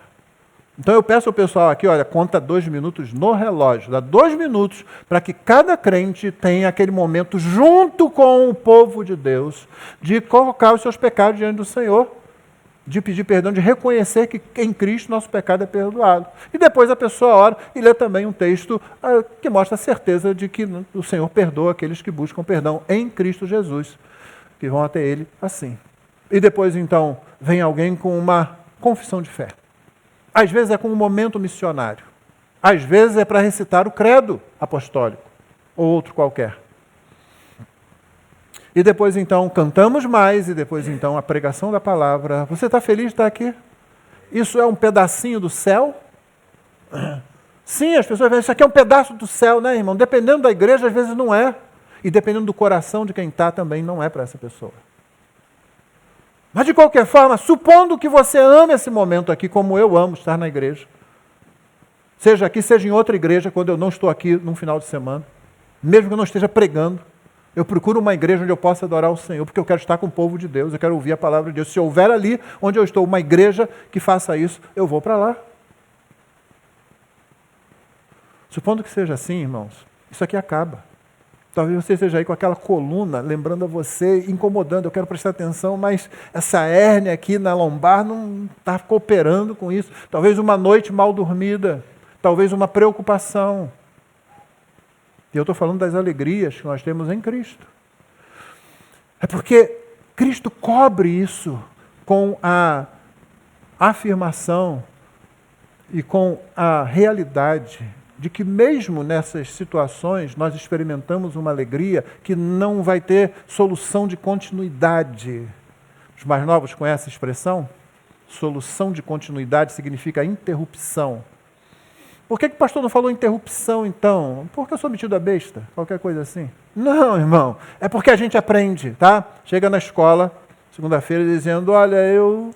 A: Então eu peço ao pessoal aqui, olha, conta 2 minutos no relógio. Dá 2 minutos para que cada crente tenha aquele momento junto com o povo de Deus, de colocar os seus pecados diante do Senhor, de pedir perdão, de reconhecer que em Cristo nosso pecado é perdoado. E depois a pessoa ora e lê também um texto que mostra a certeza de que o Senhor perdoa aqueles que buscam perdão em Cristo Jesus, que vão até Ele assim. E depois, então, vem alguém com uma confissão de fé. Às vezes é com um momento missionário. Às vezes é para recitar o credo apostólico, ou outro qualquer. E depois então cantamos mais, e depois então a pregação da palavra. Você está feliz de estar aqui? Isso é um pedacinho do céu? Sim, as pessoas veem, isso aqui é um pedaço do céu, né, irmão? Dependendo da igreja, às vezes não é. E dependendo do coração de quem está, também não é para essa pessoa. Mas de qualquer forma, supondo que você ame esse momento aqui, como eu amo estar na igreja, seja aqui, seja em outra igreja, quando eu não estou aqui num final de semana, mesmo que eu não esteja pregando, eu procuro uma igreja onde eu possa adorar o Senhor, porque eu quero estar com o povo de Deus, eu quero ouvir a palavra de Deus. Se houver ali onde eu estou uma igreja que faça isso, eu vou para lá. Supondo que seja assim, irmãos, isso aqui acaba. Talvez você esteja aí com aquela coluna, lembrando a você, incomodando, eu quero prestar atenção, mas essa hérnia aqui na lombar não está cooperando com isso. Talvez uma noite mal dormida, talvez uma preocupação. E eu estou falando das alegrias que nós temos em Cristo. É porque Cristo cobre isso com a afirmação e com a realidade de que mesmo nessas situações nós experimentamos uma alegria que não vai ter solução de continuidade. Os mais novos conhecem a expressão? Solução de continuidade significa interrupção. Por que o pastor não falou interrupção, então? Porque eu sou metido a besta? Qualquer coisa assim? Não, irmão. É porque a gente aprende, tá? Chega na escola, segunda-feira, dizendo, olha, eu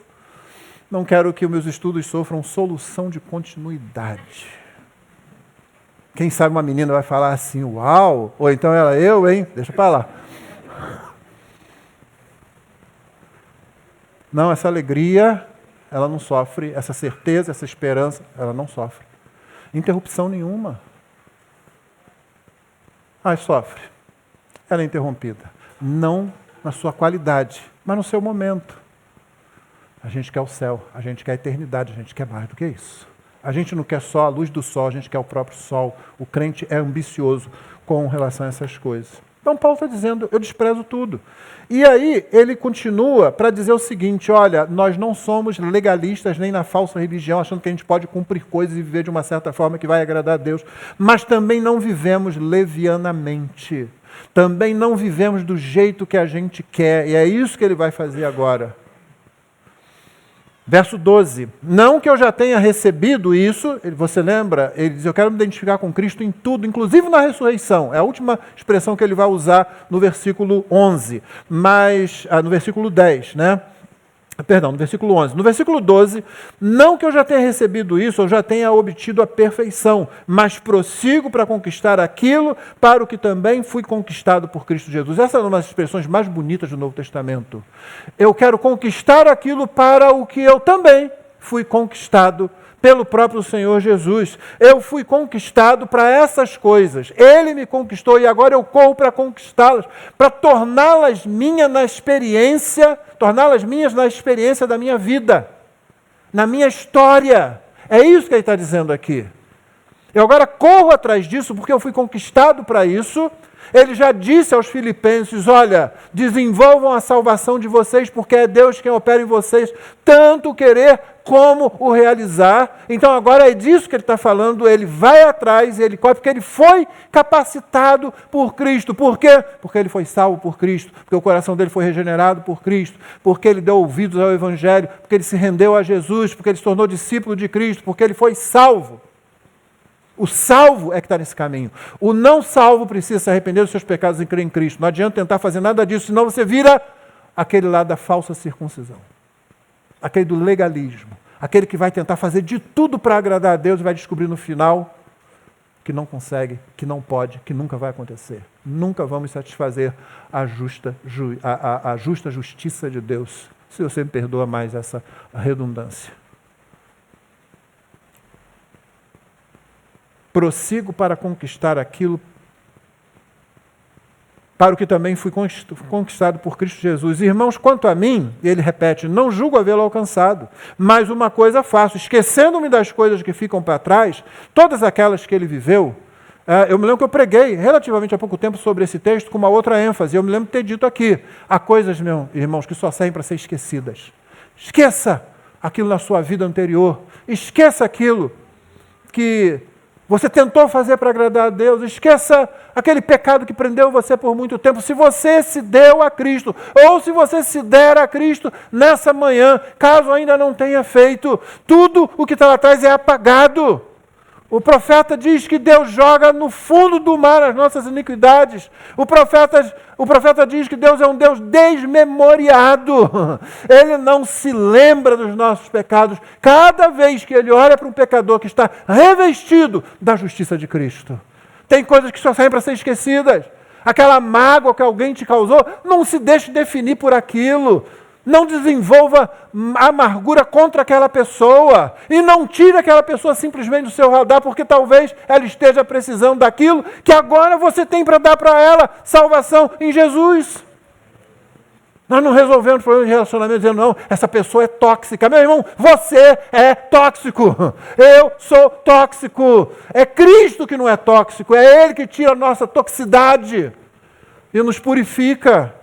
A: não quero que os meus estudos sofram solução de continuidade. Quem sabe uma menina vai falar assim, uau, ou então ela, eu, hein? Deixa para lá. Não, essa alegria, ela não sofre, essa certeza, essa esperança, ela não sofre. Interrupção nenhuma. Sofre. Ela é interrompida. Não na sua qualidade, mas no seu momento. A gente quer o céu, a gente quer a eternidade, a gente quer mais do que isso. A gente não quer só a luz do sol, a gente quer o próprio sol. O crente é ambicioso com relação a essas coisas. Então Paulo está dizendo, eu desprezo tudo. E aí ele continua para dizer o seguinte, olha, nós não somos legalistas nem na falsa religião, achando que a gente pode cumprir coisas e viver de uma certa forma que vai agradar a Deus, mas também não vivemos levianamente. Também não vivemos do jeito que a gente quer. E é isso que ele vai fazer agora. Verso 12, não que eu já tenha recebido isso, você lembra? Ele diz, eu quero me identificar com Cristo em tudo, inclusive na ressurreição. É a última expressão que ele vai usar no versículo 11, no versículo 10, né? Perdão, no versículo 11. No versículo 12, não que eu já tenha recebido isso, eu já tenha obtido a perfeição, mas prossigo para conquistar aquilo para o que também fui conquistado por Cristo Jesus. Essa é uma das expressões mais bonitas do Novo Testamento. Eu quero conquistar aquilo para o que eu também fui conquistado pelo próprio Senhor Jesus. Eu fui conquistado para essas coisas. Ele me conquistou e agora eu corro para conquistá-las, para torná-las minhas na experiência da minha vida, na minha história. É isso que ele está dizendo aqui. Eu agora corro atrás disso porque eu fui conquistado para isso. Ele já disse aos filipenses, olha, desenvolvam a salvação de vocês, porque é Deus quem opera em vocês, tanto o querer como o realizar. Então agora é disso que ele está falando, ele vai atrás, ele corre, porque ele foi capacitado por Cristo. Por quê? Porque ele foi salvo por Cristo, porque o coração dele foi regenerado por Cristo, porque ele deu ouvidos ao Evangelho, porque ele se rendeu a Jesus, porque ele se tornou discípulo de Cristo, porque ele foi salvo. O salvo é que está nesse caminho. O não salvo precisa se arrepender dos seus pecados e crer em Cristo. Não adianta tentar fazer nada disso, senão você vira aquele lá da falsa circuncisão. Aquele do legalismo. Aquele que vai tentar fazer de tudo para agradar a Deus e vai descobrir no final que não consegue, que não pode, que nunca vai acontecer. Nunca vamos satisfazer a justa justiça de Deus. Se você me perdoa mais essa redundância. Prossigo para conquistar aquilo para o que também fui conquistado por Cristo Jesus. Irmãos, quanto a mim, ele repete, não julgo havê-lo alcançado, mas uma coisa faço, esquecendo-me das coisas que ficam para trás, todas aquelas que ele viveu. Eu me lembro que eu preguei relativamente há pouco tempo sobre esse texto com uma outra ênfase. Eu me lembro de ter dito aqui, há coisas, meus irmãos, que só servem para ser esquecidas. Esqueça aquilo na sua vida anterior. Esqueça aquilo que Você tentou fazer para agradar a Deus. Esqueça aquele pecado que prendeu você por muito tempo. Se você se deu a Cristo, ou se você se der a Cristo nessa manhã, caso ainda não tenha feito, tudo o que está lá atrás é apagado. O profeta diz que Deus joga no fundo do mar as nossas iniquidades. O profeta diz que Deus é um Deus desmemoriado. Ele não se lembra dos nossos pecados. Cada vez que ele olha para um pecador que está revestido da justiça de Cristo. Tem coisas que só saem para ser esquecidas. Aquela mágoa que alguém te causou, não se deixe definir por aquilo. Não desenvolva amargura contra aquela pessoa. E não tire aquela pessoa simplesmente do seu radar, porque talvez ela esteja precisando daquilo que agora você tem para dar para ela, salvação em Jesus. Nós não resolvemos problemas de relacionamento dizendo, não, essa pessoa é tóxica. Meu irmão, você é tóxico. Eu sou tóxico. É Cristo que não é tóxico. É Ele que tira a nossa toxicidade e nos purifica.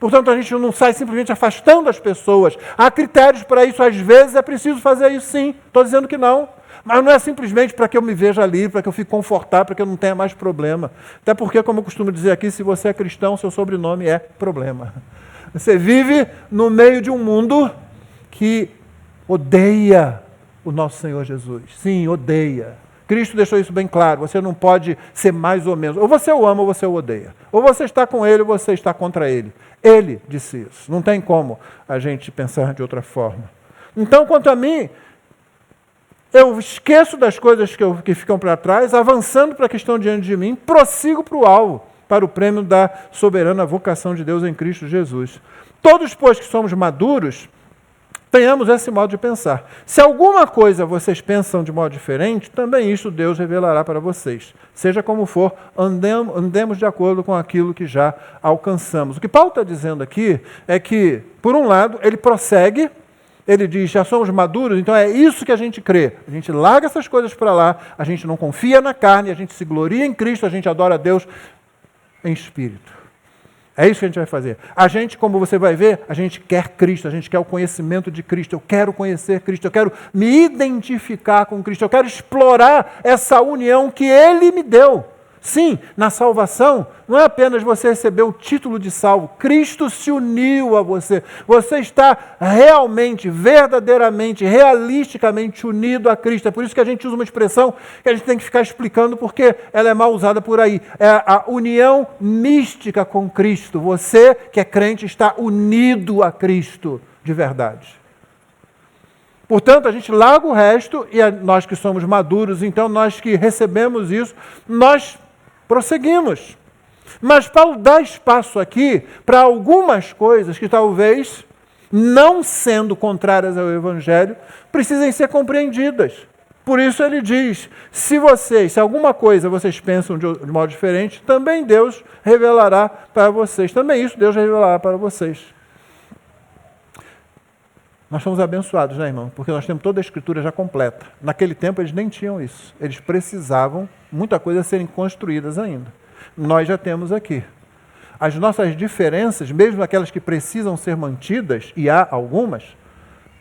A: Portanto, a gente não sai simplesmente afastando as pessoas. Há critérios para isso. Às vezes é preciso fazer isso, sim. Estou dizendo que não. Mas não é simplesmente para que eu me veja livre, para que eu fique confortável, para que eu não tenha mais problema. Até porque, como eu costumo dizer aqui, se você é cristão, seu sobrenome é problema. Você vive no meio de um mundo que odeia o nosso Senhor Jesus. Sim, odeia. Cristo deixou isso bem claro. Você não pode ser mais ou menos. Ou você o ama ou você o odeia. Ou você está com ele ou você está contra ele. Ele disse isso. Não tem como a gente pensar de outra forma. Então, quanto a mim, eu esqueço das coisas que ficam para trás, avançando para a questão diante de mim, prossigo para o alvo, para o prêmio da soberana vocação de Deus em Cristo Jesus. Todos, pois, que somos maduros, tenhamos esse modo de pensar. Se alguma coisa vocês pensam de modo diferente, também isso Deus revelará para vocês. Seja como for, andemos de acordo com aquilo que já alcançamos. O que Paulo está dizendo aqui é que, por um lado, ele prossegue, ele diz, já somos maduros, então é isso que a gente crê. A gente larga essas coisas para lá, a gente não confia na carne, a gente se gloria em Cristo, a gente adora a Deus em espírito. É isso que a gente vai fazer. A gente, como você vai ver, a gente quer Cristo, a gente quer o conhecimento de Cristo. Eu quero conhecer Cristo, eu quero me identificar com Cristo, eu quero explorar essa união que Ele me deu. Sim, na salvação, não é apenas você receber o título de salvo, Cristo se uniu a você. Você está realmente, verdadeiramente, realisticamente unido a Cristo. É por isso que a gente usa uma expressão que a gente tem que ficar explicando, porque ela é mal usada por aí. É a união mística com Cristo. Você que é crente está unido a Cristo de verdade. Portanto, a gente larga o resto, e nós que somos maduros, então nós que recebemos isso, nós prosseguimos. Mas Paulo dá espaço aqui para algumas coisas que talvez, não sendo contrárias ao Evangelho, precisem ser compreendidas. Por isso ele diz, se alguma coisa vocês pensam de modo diferente, também Deus revelará para vocês. Também isso Deus revelará para vocês. Nós somos abençoados, né, irmão? Porque nós temos toda a Escritura já completa. Naquele tempo eles nem tinham isso. Eles precisavam, muita coisa, serem construídas ainda. Nós já temos aqui. As nossas diferenças, mesmo aquelas que precisam ser mantidas, e há algumas,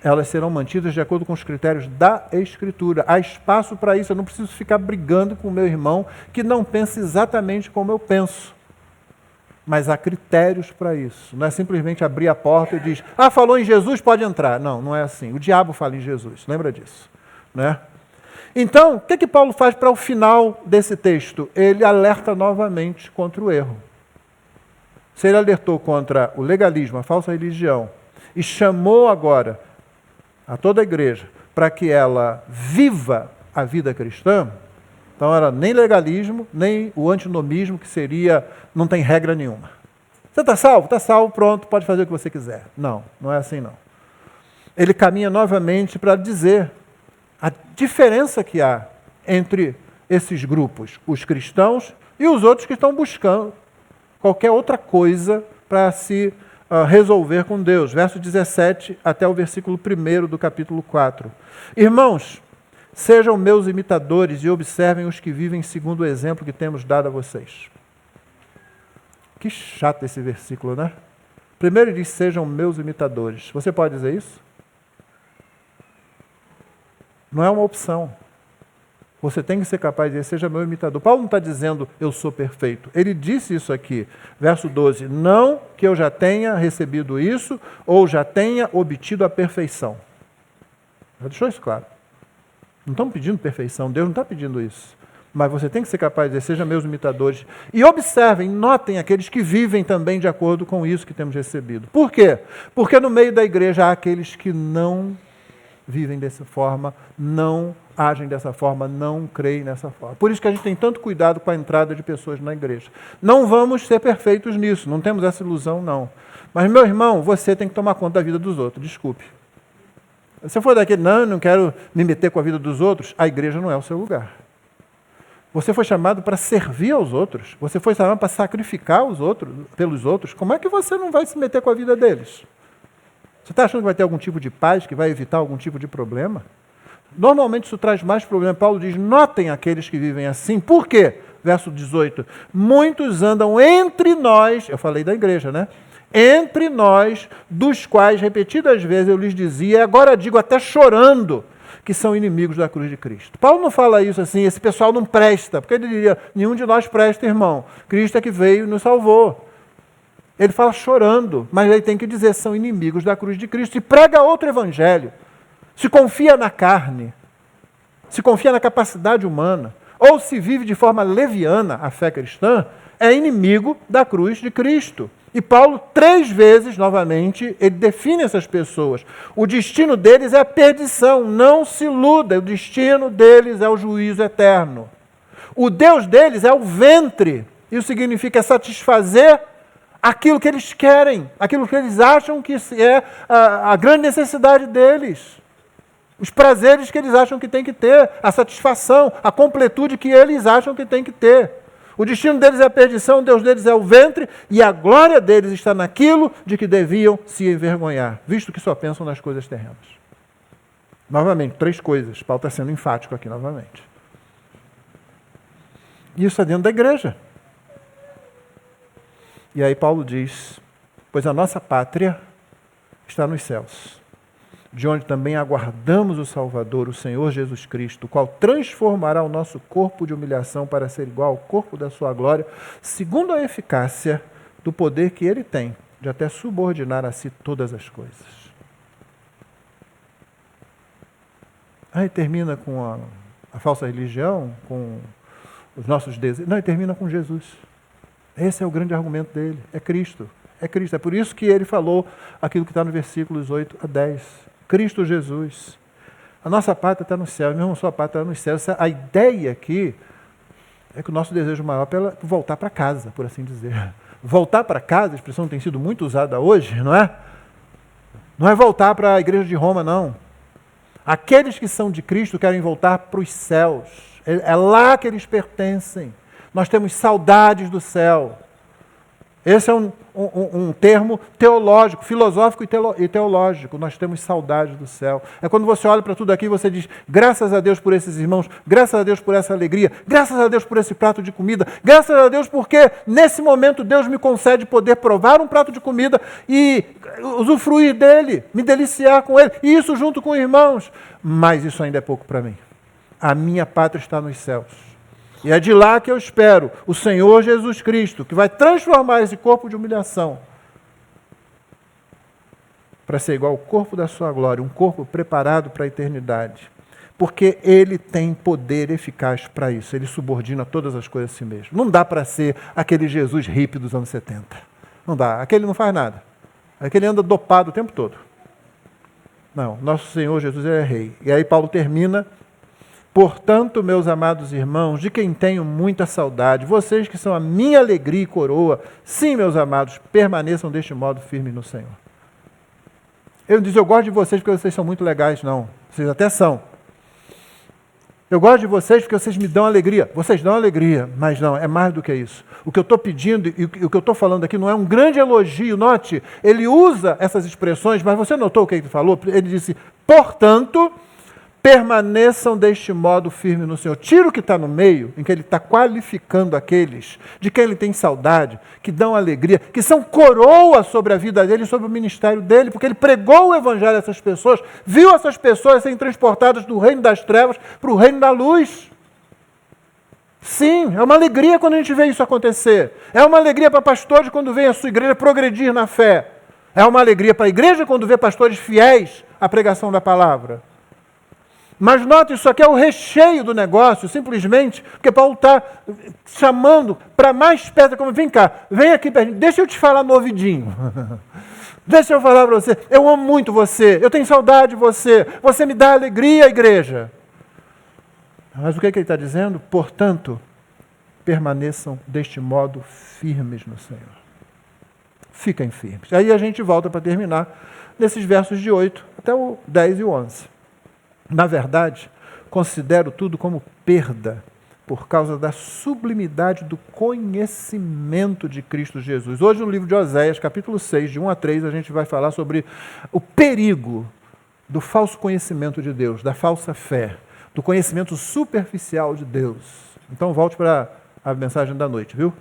A: elas serão mantidas de acordo com os critérios da Escritura. Há espaço para isso. Eu não preciso ficar brigando com o meu irmão que não pensa exatamente como eu penso. Mas há critérios para isso. Não é simplesmente abrir a porta e diz, falou em Jesus, pode entrar. Não, não é assim. O diabo fala em Jesus, lembra disso, né? Então, o que Paulo faz para o final desse texto? Ele alerta novamente contra o erro. Se ele alertou contra o legalismo, a falsa religião, e chamou agora a toda a igreja para que ela viva a vida cristã, então era nem legalismo, nem o antinomismo, que seria, não tem regra nenhuma. Você está salvo? Está salvo, pronto, pode fazer o que você quiser. Não, não é assim não. Ele caminha novamente para dizer a diferença que há entre esses grupos, os cristãos e os outros que estão buscando qualquer outra coisa para se resolver com Deus. Verso 17 até o versículo 1 do capítulo 4. Irmãos, sejam meus imitadores e observem os que vivem segundo o exemplo que temos dado a vocês. Que chato esse versículo, né? Primeiro ele diz, sejam meus imitadores. Você pode dizer isso? Não é uma opção. Você tem que ser capaz de dizer, seja meu imitador. Paulo não está dizendo, eu sou perfeito. Ele disse isso aqui, verso 12, não que eu já tenha recebido isso, ou já tenha obtido a perfeição. Já deixou isso claro. Não estamos pedindo perfeição, Deus não está pedindo isso. Mas você tem que ser capaz de dizer, seja meus imitadores. E observem, notem aqueles que vivem também de acordo com isso que temos recebido. Por quê? Porque no meio da igreja há aqueles que não vivem dessa forma, não agem dessa forma, não creem nessa forma. Por isso que a gente tem tanto cuidado com a entrada de pessoas na igreja. Não vamos ser perfeitos nisso, não temos essa ilusão, não. Mas, meu irmão, você tem que tomar conta da vida dos outros, desculpe. Se você for daquele, não quero me meter com a vida dos outros, a igreja não é o seu lugar. Você foi chamado para servir aos outros, você foi chamado para sacrificar os outros, pelos outros. Como é que você não vai se meter com a vida deles? Você está achando que vai ter algum tipo de paz, que vai evitar algum tipo de problema? Normalmente isso traz mais problema. Paulo diz, notem aqueles que vivem assim. Por quê? Verso 18. Muitos andam entre nós, eu falei da igreja, né? Entre nós, dos quais repetidas vezes eu lhes dizia, e agora digo até chorando, que são inimigos da cruz de Cristo. Paulo não fala isso assim, esse pessoal não presta, porque ele diria, nenhum de nós presta, irmão. Cristo é que veio e nos salvou. Ele fala chorando, mas ele tem que dizer, são inimigos da cruz de Cristo. E prega outro evangelho. Se confia na carne, se confia na capacidade humana, ou se vive de forma leviana a fé cristã, é inimigo da cruz de Cristo. E Paulo, 3 vezes, novamente, ele define essas pessoas. O destino deles é a perdição, não se iluda, o destino deles é o juízo eterno. O Deus deles é o ventre, isso significa satisfazer aquilo que eles querem, aquilo que eles acham que é a grande necessidade deles. Os prazeres que eles acham que tem que ter, a satisfação, a completude que eles acham que tem que ter. O destino deles é a perdição, o Deus deles é o ventre, e a glória deles está naquilo de que deviam se envergonhar, visto que só pensam nas coisas terrenas. Novamente, 3 coisas. Paulo está sendo enfático aqui novamente. Isso é dentro da igreja. E aí Paulo diz, pois a nossa pátria está nos céus, de onde também aguardamos o Salvador, o Senhor Jesus Cristo, o qual transformará o nosso corpo de humilhação para ser igual ao corpo da sua glória, segundo a eficácia do poder que ele tem, de até subordinar a si todas as coisas. Aí termina com a falsa religião, com os nossos desejos. Não, ele termina com Jesus. Esse é o grande argumento dele, é Cristo. É Cristo, é por isso que ele falou aquilo que está no versículos 8 a 10. Cristo Jesus. A nossa pátria está no céu, mesmo a sua pátria está no céu. A ideia aqui é que o nosso desejo maior é voltar para casa, por assim dizer. Voltar para casa, a expressão tem sido muito usada hoje, não é? Não é voltar para a igreja de Roma, não. Aqueles que são de Cristo querem voltar para os céus. É lá que eles pertencem. Nós temos saudades do céu. Esse é um termo teológico, filosófico e teológico. Nós temos saudade do céu. É quando você olha para tudo aqui e você diz, graças a Deus por esses irmãos, graças a Deus por essa alegria, graças a Deus por esse prato de comida, graças a Deus porque nesse momento Deus me concede poder provar um prato de comida e usufruir dele, me deliciar com ele, e isso junto com irmãos. Mas isso ainda é pouco para mim. A minha pátria está nos céus. E é de lá que eu espero o Senhor Jesus Cristo, que vai transformar esse corpo de humilhação para ser igual ao corpo da sua glória, um corpo preparado para a eternidade. Porque ele tem poder eficaz para isso, ele subordina todas as coisas a si mesmo. Não dá para ser aquele Jesus hippie dos anos 70. Não dá, aquele não faz nada. Aquele anda dopado o tempo todo. Não, nosso Senhor Jesus é rei. E aí Paulo termina. Portanto, meus amados irmãos, de quem tenho muita saudade, vocês que são a minha alegria e coroa, sim, meus amados, permaneçam deste modo firmes no Senhor. Eu não digo, eu gosto de vocês porque vocês são muito legais, não. Vocês até são. Eu gosto de vocês porque vocês me dão alegria. Vocês dão alegria, mas não, é mais do que isso. O que eu estou pedindo e o que eu estou falando aqui não é um grande elogio, note, ele usa essas expressões, mas você notou o que ele falou? Ele disse, portanto, permaneçam deste modo firme no Senhor. Tira o que está no meio, em que ele está qualificando aqueles de quem ele tem saudade, que dão alegria, que são coroa sobre a vida dele, sobre o ministério dele, porque ele pregou o evangelho a essas pessoas, viu essas pessoas serem transportadas do reino das trevas para o reino da luz. Sim, é uma alegria quando a gente vê isso acontecer. É uma alegria para pastores quando vê a sua igreja progredir na fé. É uma alegria para a igreja quando vê pastores fiéis à pregação da palavra. Mas note, isso aqui é o recheio do negócio, simplesmente porque Paulo está chamando para mais perto, como vem cá, vem aqui perto, deixa eu te falar no ouvidinho. Deixa eu falar para você, eu amo muito você, eu tenho saudade de você, você me dá alegria, igreja. Mas o que ele está dizendo? Portanto, permaneçam deste modo firmes no Senhor. Fiquem firmes. Aí a gente volta para terminar nesses versos de 8 até o 10 e o 11. Na verdade, considero tudo como perda por causa da sublimidade do conhecimento de Cristo Jesus. Hoje, no livro de Oséias, capítulo 6, de 1 a 3, a gente vai falar sobre o perigo do falso conhecimento de Deus, da falsa fé, do conhecimento superficial de Deus. Então, volte para a mensagem da noite, viu?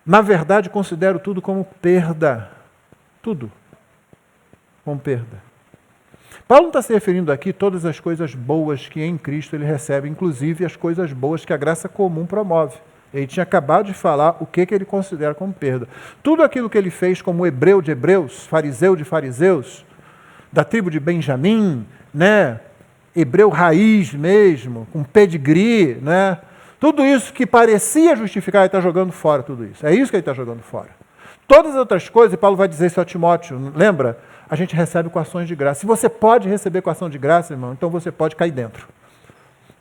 A: Na verdade, considero tudo como perda. Tudo como perda. Paulo não está se referindo aqui a todas as coisas boas que em Cristo ele recebe, inclusive as coisas boas que a graça comum promove. Ele tinha acabado de falar o que ele considera como perda. Tudo aquilo que ele fez como hebreu de hebreus, fariseu de fariseus, da tribo de Benjamim, né? Hebreu raiz mesmo, com pedigree, né? Tudo isso que parecia justificar, ele está jogando fora tudo isso. É isso que ele está jogando fora. Todas as outras coisas, e Paulo vai dizer isso a Timóteo, lembra? A gente recebe com ações de graça. Se você pode receber com ação de graça, irmão, então você pode cair dentro.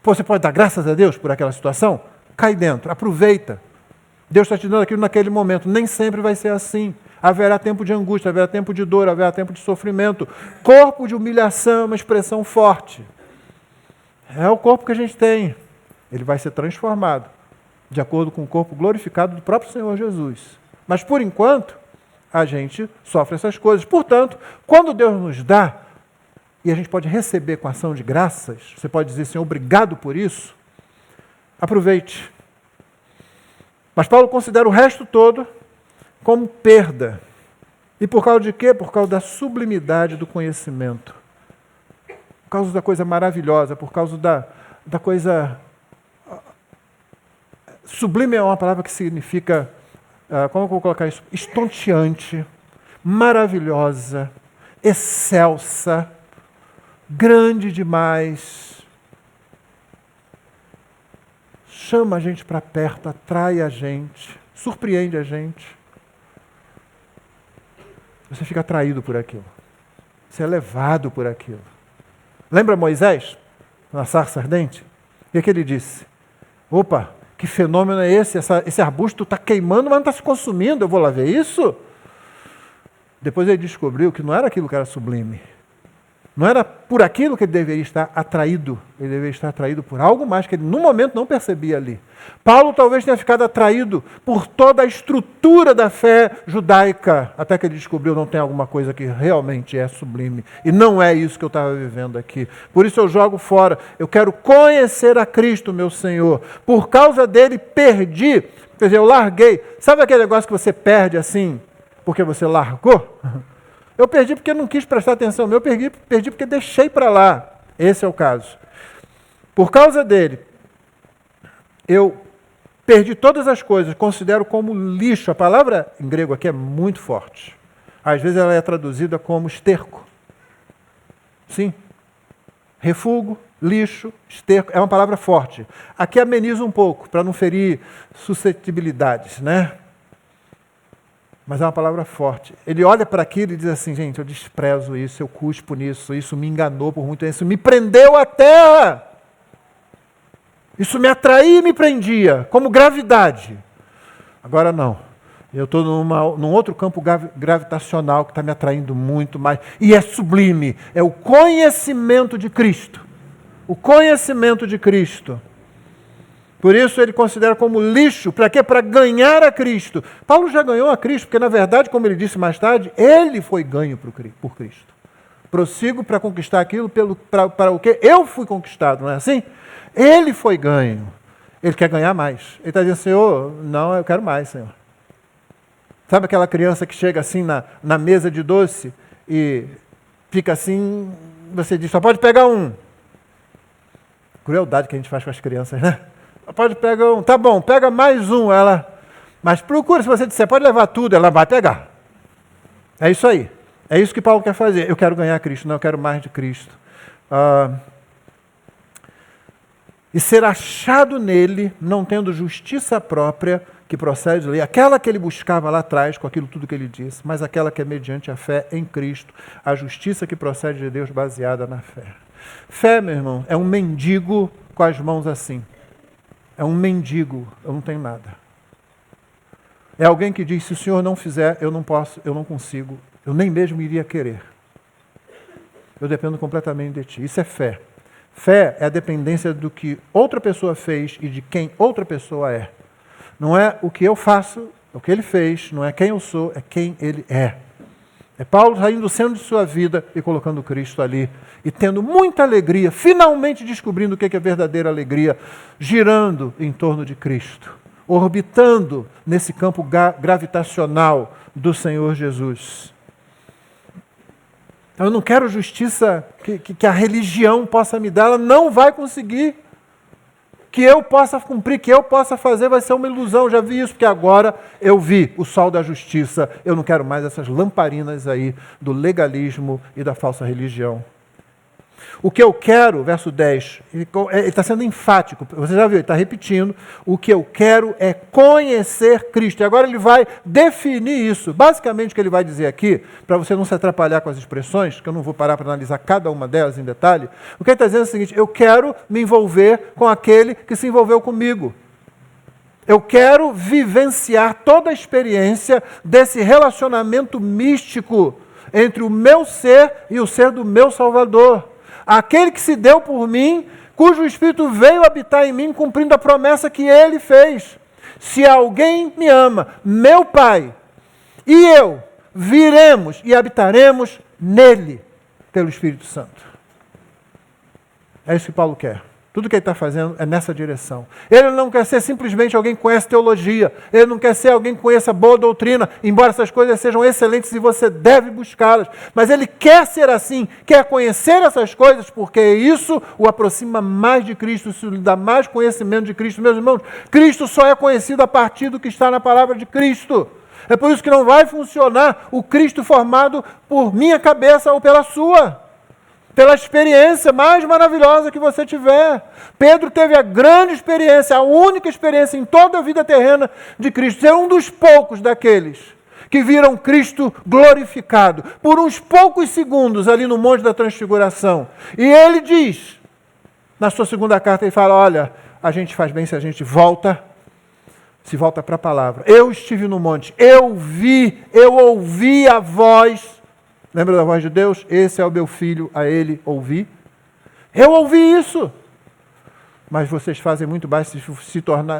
A: Você pode dar graças a Deus por aquela situação? Cai dentro, aproveita. Deus está te dando aquilo naquele momento. Nem sempre vai ser assim. Haverá tempo de angústia, haverá tempo de dor, haverá tempo de sofrimento. Corpo de humilhação é uma expressão forte. É o corpo que a gente tem. Ele vai ser transformado de acordo com o corpo glorificado do próprio Senhor Jesus. Mas, por enquanto, a gente sofre essas coisas. Portanto, quando Deus nos dá, e a gente pode receber com ação de graças, você pode dizer, Senhor, obrigado por isso, aproveite. Mas Paulo considera o resto todo como perda. E por causa de quê? Por causa da sublimidade do conhecimento. Por causa da coisa maravilhosa, por causa da coisa... Sublime é uma palavra que significa... como eu vou colocar isso? Estonteante, maravilhosa, excelsa, grande demais. Chama a gente para perto, atrai a gente, surpreende a gente. Você fica atraído por aquilo. Você é levado por aquilo. Lembra Moisés, na sarça ardente? O que ele disse? Opa! Que fenômeno é esse? Esse arbusto está queimando, mas não está se consumindo. Eu vou lá ver isso? Depois ele descobriu que não era aquilo que era sublime. Não era por aquilo que ele deveria estar atraído. Ele deveria estar atraído por algo mais que ele, no momento, não percebia ali. Paulo talvez tenha ficado atraído por toda a estrutura da fé judaica, até que ele descobriu que não tem alguma coisa que realmente é sublime. E não é isso que eu estava vivendo aqui. Por isso eu jogo fora. Eu quero conhecer a Cristo, meu Senhor. Por causa dele, perdi. Quer dizer, eu larguei. Sabe aquele negócio que você perde assim, porque você largou? Eu perdi porque não quis prestar atenção. Eu perdi porque deixei para lá. Esse é o caso. Por causa dele, eu perdi todas as coisas, considero como lixo. A palavra em grego aqui é muito forte. Às vezes ela é traduzida como esterco. Sim. Refúgio, lixo, esterco. É uma palavra forte. Aqui ameniza um pouco, para não ferir suscetibilidades, né? Mas é uma palavra forte. Ele olha para aquilo e diz assim, gente, eu desprezo isso, eu cuspo nisso, isso me enganou por muito tempo, isso me prendeu à terra. Isso me atraía e me prendia, como gravidade. Agora não. Eu estou num outro campo gravitacional que está me atraindo muito mais. E é sublime, é o conhecimento de Cristo. O conhecimento de Cristo. Por isso ele considera como lixo, para quê? Para ganhar a Cristo. Paulo já ganhou a Cristo, porque na verdade, como ele disse mais tarde, ele foi ganho por Cristo. Prossigo para conquistar aquilo para o quê? Eu fui conquistado, não é assim? Ele foi ganho. Ele quer ganhar mais. Ele está dizendo, Senhor, não, eu quero mais, Senhor. Sabe aquela criança que chega assim na mesa de doce e fica assim, você diz, só pode pegar um. Crueldade que a gente faz com as crianças, né? Pode pegar um. Tá bom, pega mais um. Ela, mas procura, se você disser, pode levar tudo, ela vai pegar. É isso aí. É isso que Paulo quer fazer. Eu quero ganhar Cristo, não, eu quero mais de Cristo. E ser achado nele, não tendo justiça própria, que procede de lei, aquela que ele buscava lá atrás, com aquilo tudo que ele disse, mas aquela que é mediante a fé em Cristo, a justiça que procede de Deus baseada na fé. Fé, meu irmão, é um mendigo com as mãos assim. É um mendigo, eu não tenho nada. É alguém que diz, se o Senhor não fizer, eu não posso, eu não consigo, eu nem mesmo iria querer. Eu dependo completamente de Ti. Isso é fé. Fé é a dependência do que outra pessoa fez e de quem outra pessoa é. Não é o que eu faço, é o que ele fez, não é quem eu sou, é quem ele é. É Paulo saindo do centro de sua vida e colocando Cristo ali. E tendo muita alegria, finalmente descobrindo o que é verdadeira alegria, girando em torno de Cristo, orbitando nesse campo gravitacional do Senhor Jesus. Então, eu não quero justiça que a religião possa me dar, ela não vai conseguir. Que eu possa cumprir, que eu possa fazer, vai ser uma ilusão. Eu já vi isso, porque agora eu vi o sol da justiça. Eu não quero mais essas lamparinas aí do legalismo e da falsa religião. O que eu quero, verso 10, ele está sendo enfático, você já viu, ele está repetindo, o que eu quero é conhecer Cristo. E agora ele vai definir isso. Basicamente o que ele vai dizer aqui, para você não se atrapalhar com as expressões, que eu não vou parar para analisar cada uma delas em detalhe, o que ele está dizendo é o seguinte, eu quero me envolver com aquele que se envolveu comigo. Eu quero vivenciar toda a experiência desse relacionamento místico entre o meu ser e o ser do meu Salvador. Aquele que se deu por mim, cujo Espírito veio habitar em mim, cumprindo a promessa que Ele fez. Se alguém me ama, meu Pai e eu viremos e habitaremos nele, pelo Espírito Santo. É isso que Paulo quer. Tudo que ele está fazendo é nessa direção. Ele não quer ser simplesmente alguém que conhece teologia. Ele não quer ser alguém que conheça boa doutrina, embora essas coisas sejam excelentes e você deve buscá-las. Mas ele quer ser assim, quer conhecer essas coisas, porque isso o aproxima mais de Cristo, isso lhe dá mais conhecimento de Cristo. Meus irmãos, Cristo só é conhecido a partir do que está na palavra de Cristo. É por isso que não vai funcionar o Cristo formado por minha cabeça ou pela sua. Pela experiência mais maravilhosa que você tiver. Pedro teve a grande experiência, a única experiência em toda a vida terrena de Cristo. Ser um dos poucos daqueles que viram Cristo glorificado por uns poucos segundos ali no Monte da Transfiguração. E ele diz, na sua segunda carta, ele fala, olha, a gente faz bem se a gente se volta para a palavra. Eu estive no monte, eu ouvi a voz. Lembra da voz de Deus? Esse é o meu filho, a ele ouvi. Eu ouvi isso. Mas vocês fazem muito mais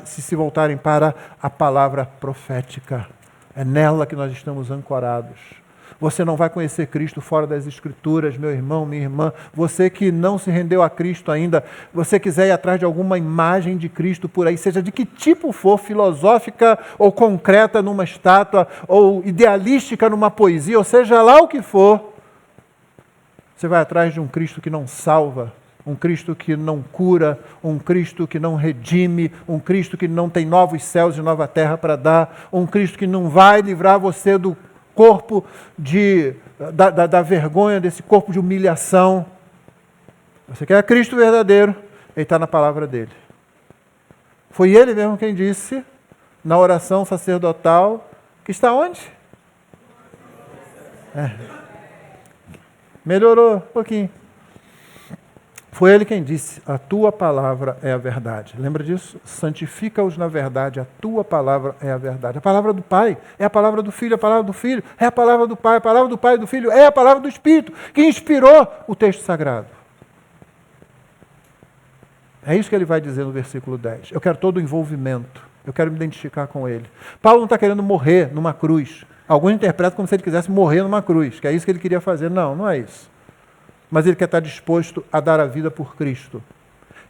A: se voltarem para a palavra profética. É nela que nós estamos ancorados. Você não vai conhecer Cristo fora das Escrituras, meu irmão, minha irmã. Você que não se rendeu a Cristo ainda, você quiser ir atrás de alguma imagem de Cristo por aí, seja de que tipo for, filosófica ou concreta numa estátua, ou idealística numa poesia, ou seja lá o que for, você vai atrás de um Cristo que não salva, um Cristo que não cura, um Cristo que não redime, um Cristo que não tem novos céus e nova terra para dar, um Cristo que não vai livrar você do corpo da vergonha, desse corpo de humilhação. Você quer Cristo verdadeiro, ele está na palavra dele. Foi ele mesmo quem disse, na oração sacerdotal, que está onde? Melhorou um pouquinho. Foi ele quem disse, a tua palavra é a verdade. Lembra disso? Santifica-os na verdade, a tua palavra é a verdade. A palavra do Pai é a palavra do Filho, a palavra do Filho é a palavra do Pai, a palavra do Pai e do Filho é a palavra do Espírito, que inspirou o texto sagrado. É isso que ele vai dizer no versículo 10. Eu quero todo o envolvimento, eu quero me identificar com ele. Paulo não está querendo morrer numa cruz. Alguns interpretam como se ele quisesse morrer numa cruz, que é isso que ele queria fazer. Não, não é isso. Mas ele quer estar disposto a dar a vida por Cristo.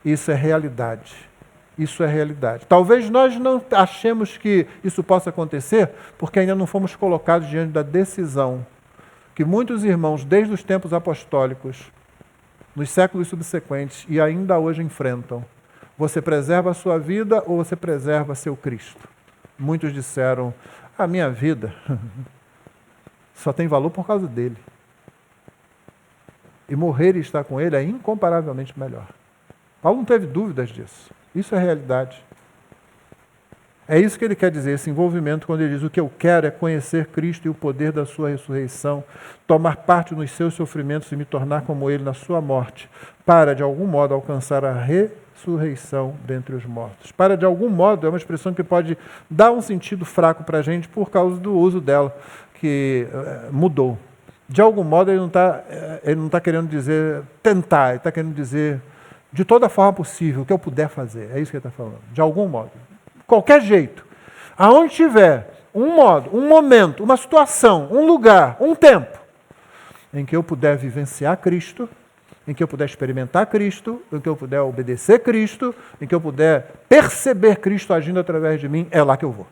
A: Isso é realidade. Isso é realidade. Talvez nós não achemos que isso possa acontecer, porque ainda não fomos colocados diante da decisão que muitos irmãos, desde os tempos apostólicos, nos séculos subsequentes, e ainda hoje enfrentam. Você preserva a sua vida ou você preserva seu Cristo? Muitos disseram, a minha vida só tem valor por causa dele. E morrer e estar com ele é incomparavelmente melhor. Paulo não teve dúvidas disso. Isso é realidade. É isso que ele quer dizer, esse envolvimento, quando ele diz: o que eu quero é conhecer Cristo e o poder da sua ressurreição, tomar parte nos seus sofrimentos e me tornar como ele na sua morte, para, de algum modo, alcançar a ressurreição dentre os mortos. Para, de algum modo, é uma expressão que pode dar um sentido fraco para a gente por causa do uso dela, que mudou. De algum modo, ele não está querendo dizer tentar, ele está querendo dizer de toda forma possível, o que eu puder fazer. É isso que ele está falando. De algum modo. Qualquer jeito. Aonde tiver um modo, um momento, uma situação, um lugar, um tempo, em que eu puder vivenciar Cristo, em que eu puder experimentar Cristo, em que eu puder obedecer Cristo, em que eu puder perceber Cristo agindo através de mim, é lá que eu vou.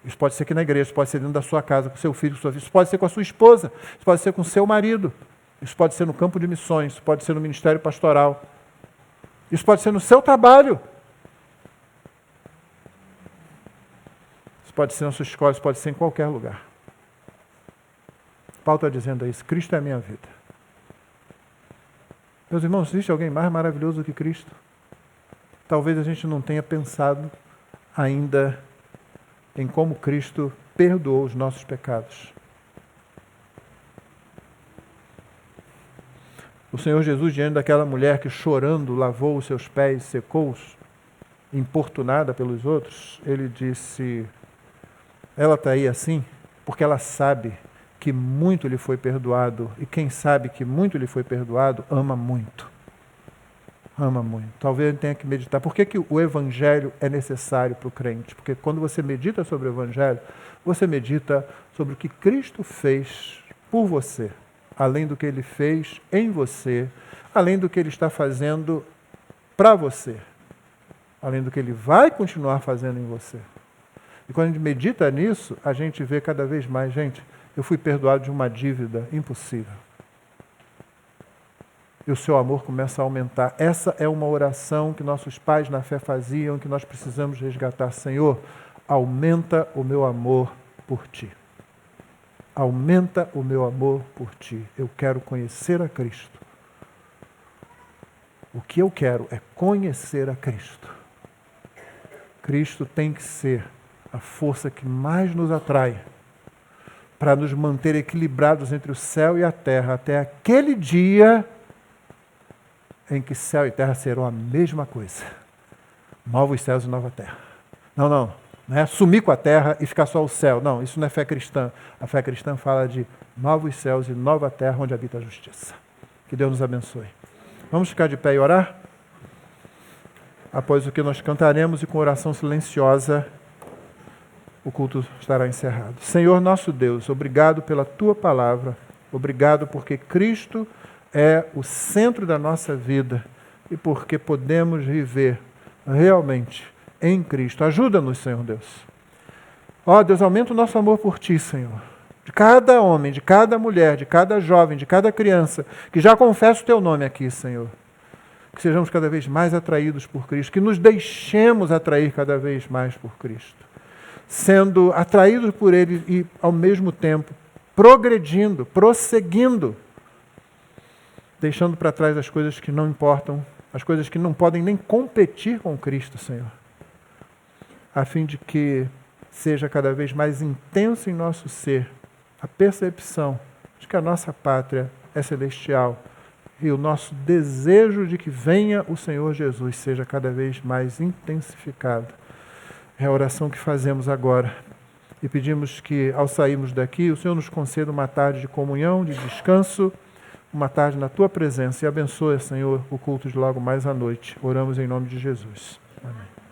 A: Isso pode ser aqui na igreja, isso pode ser dentro da sua casa, com seu filho, com sua filha, isso pode ser com a sua esposa, isso pode ser com o seu marido, isso pode ser no campo de missões, isso pode ser no ministério pastoral, isso pode ser no seu trabalho, isso pode ser na sua escola, isso pode ser em qualquer lugar. Paulo está dizendo isso, Cristo é a minha vida. Meus irmãos, existe alguém mais maravilhoso do que Cristo? Talvez a gente não tenha pensado ainda em como Cristo perdoou os nossos pecados. O Senhor Jesus, diante daquela mulher que chorando lavou os seus pés, secou-os, importunada pelos outros, ele disse, ela está aí assim porque ela sabe que muito lhe foi perdoado, e quem sabe que muito lhe foi perdoado, ama muito. Ama muito. Talvez ele tenha que meditar. Por que o Evangelho é necessário para o crente? Porque quando você medita sobre o Evangelho, você medita sobre o que Cristo fez por você, além do que Ele fez em você, além do que Ele está fazendo para você, além do que Ele vai continuar fazendo em você. E quando a gente medita nisso, a gente vê cada vez mais, gente, eu fui perdoado de uma dívida impossível. E o seu amor começa a aumentar. Essa é uma oração que nossos pais na fé faziam, que nós precisamos resgatar. Senhor, aumenta o meu amor por Ti. Aumenta o meu amor por Ti. Eu quero conhecer a Cristo. O que eu quero é conhecer a Cristo. Cristo tem que ser a força que mais nos atrai para nos manter equilibrados entre o céu e a terra, até aquele dia em que céu e terra serão a mesma coisa. Novos céus e nova terra. Não é sumir com a terra e ficar só o céu. Não, isso não é fé cristã. A fé cristã fala de novos céus e nova terra onde habita a justiça. Que Deus nos abençoe. Vamos ficar de pé e orar? Após o que nós cantaremos e com oração silenciosa, o culto estará encerrado. Senhor nosso Deus, obrigado pela Tua palavra. Obrigado porque Cristo é o centro da nossa vida e porque podemos viver realmente em Cristo. Ajuda-nos, Senhor Deus. Ó Deus, aumenta o nosso amor por Ti, Senhor. De cada homem, de cada mulher, de cada jovem, de cada criança, que já confessa o Teu nome aqui, Senhor. Que sejamos cada vez mais atraídos por Cristo, que nos deixemos atrair cada vez mais por Cristo. Sendo atraídos por Ele e, ao mesmo tempo, progredindo, prosseguindo, deixando para trás as coisas que não importam, as coisas que não podem nem competir com Cristo, Senhor, a fim de que seja cada vez mais intenso em nosso ser a percepção de que a nossa pátria é celestial e o nosso desejo de que venha o Senhor Jesus seja cada vez mais intensificado. É a oração que fazemos agora e pedimos que, ao sairmos daqui, o Senhor nos conceda uma tarde de comunhão, de descanso, uma tarde na Tua presença e abençoe, Senhor, o culto de logo mais à noite. Oramos em nome de Jesus. Amém.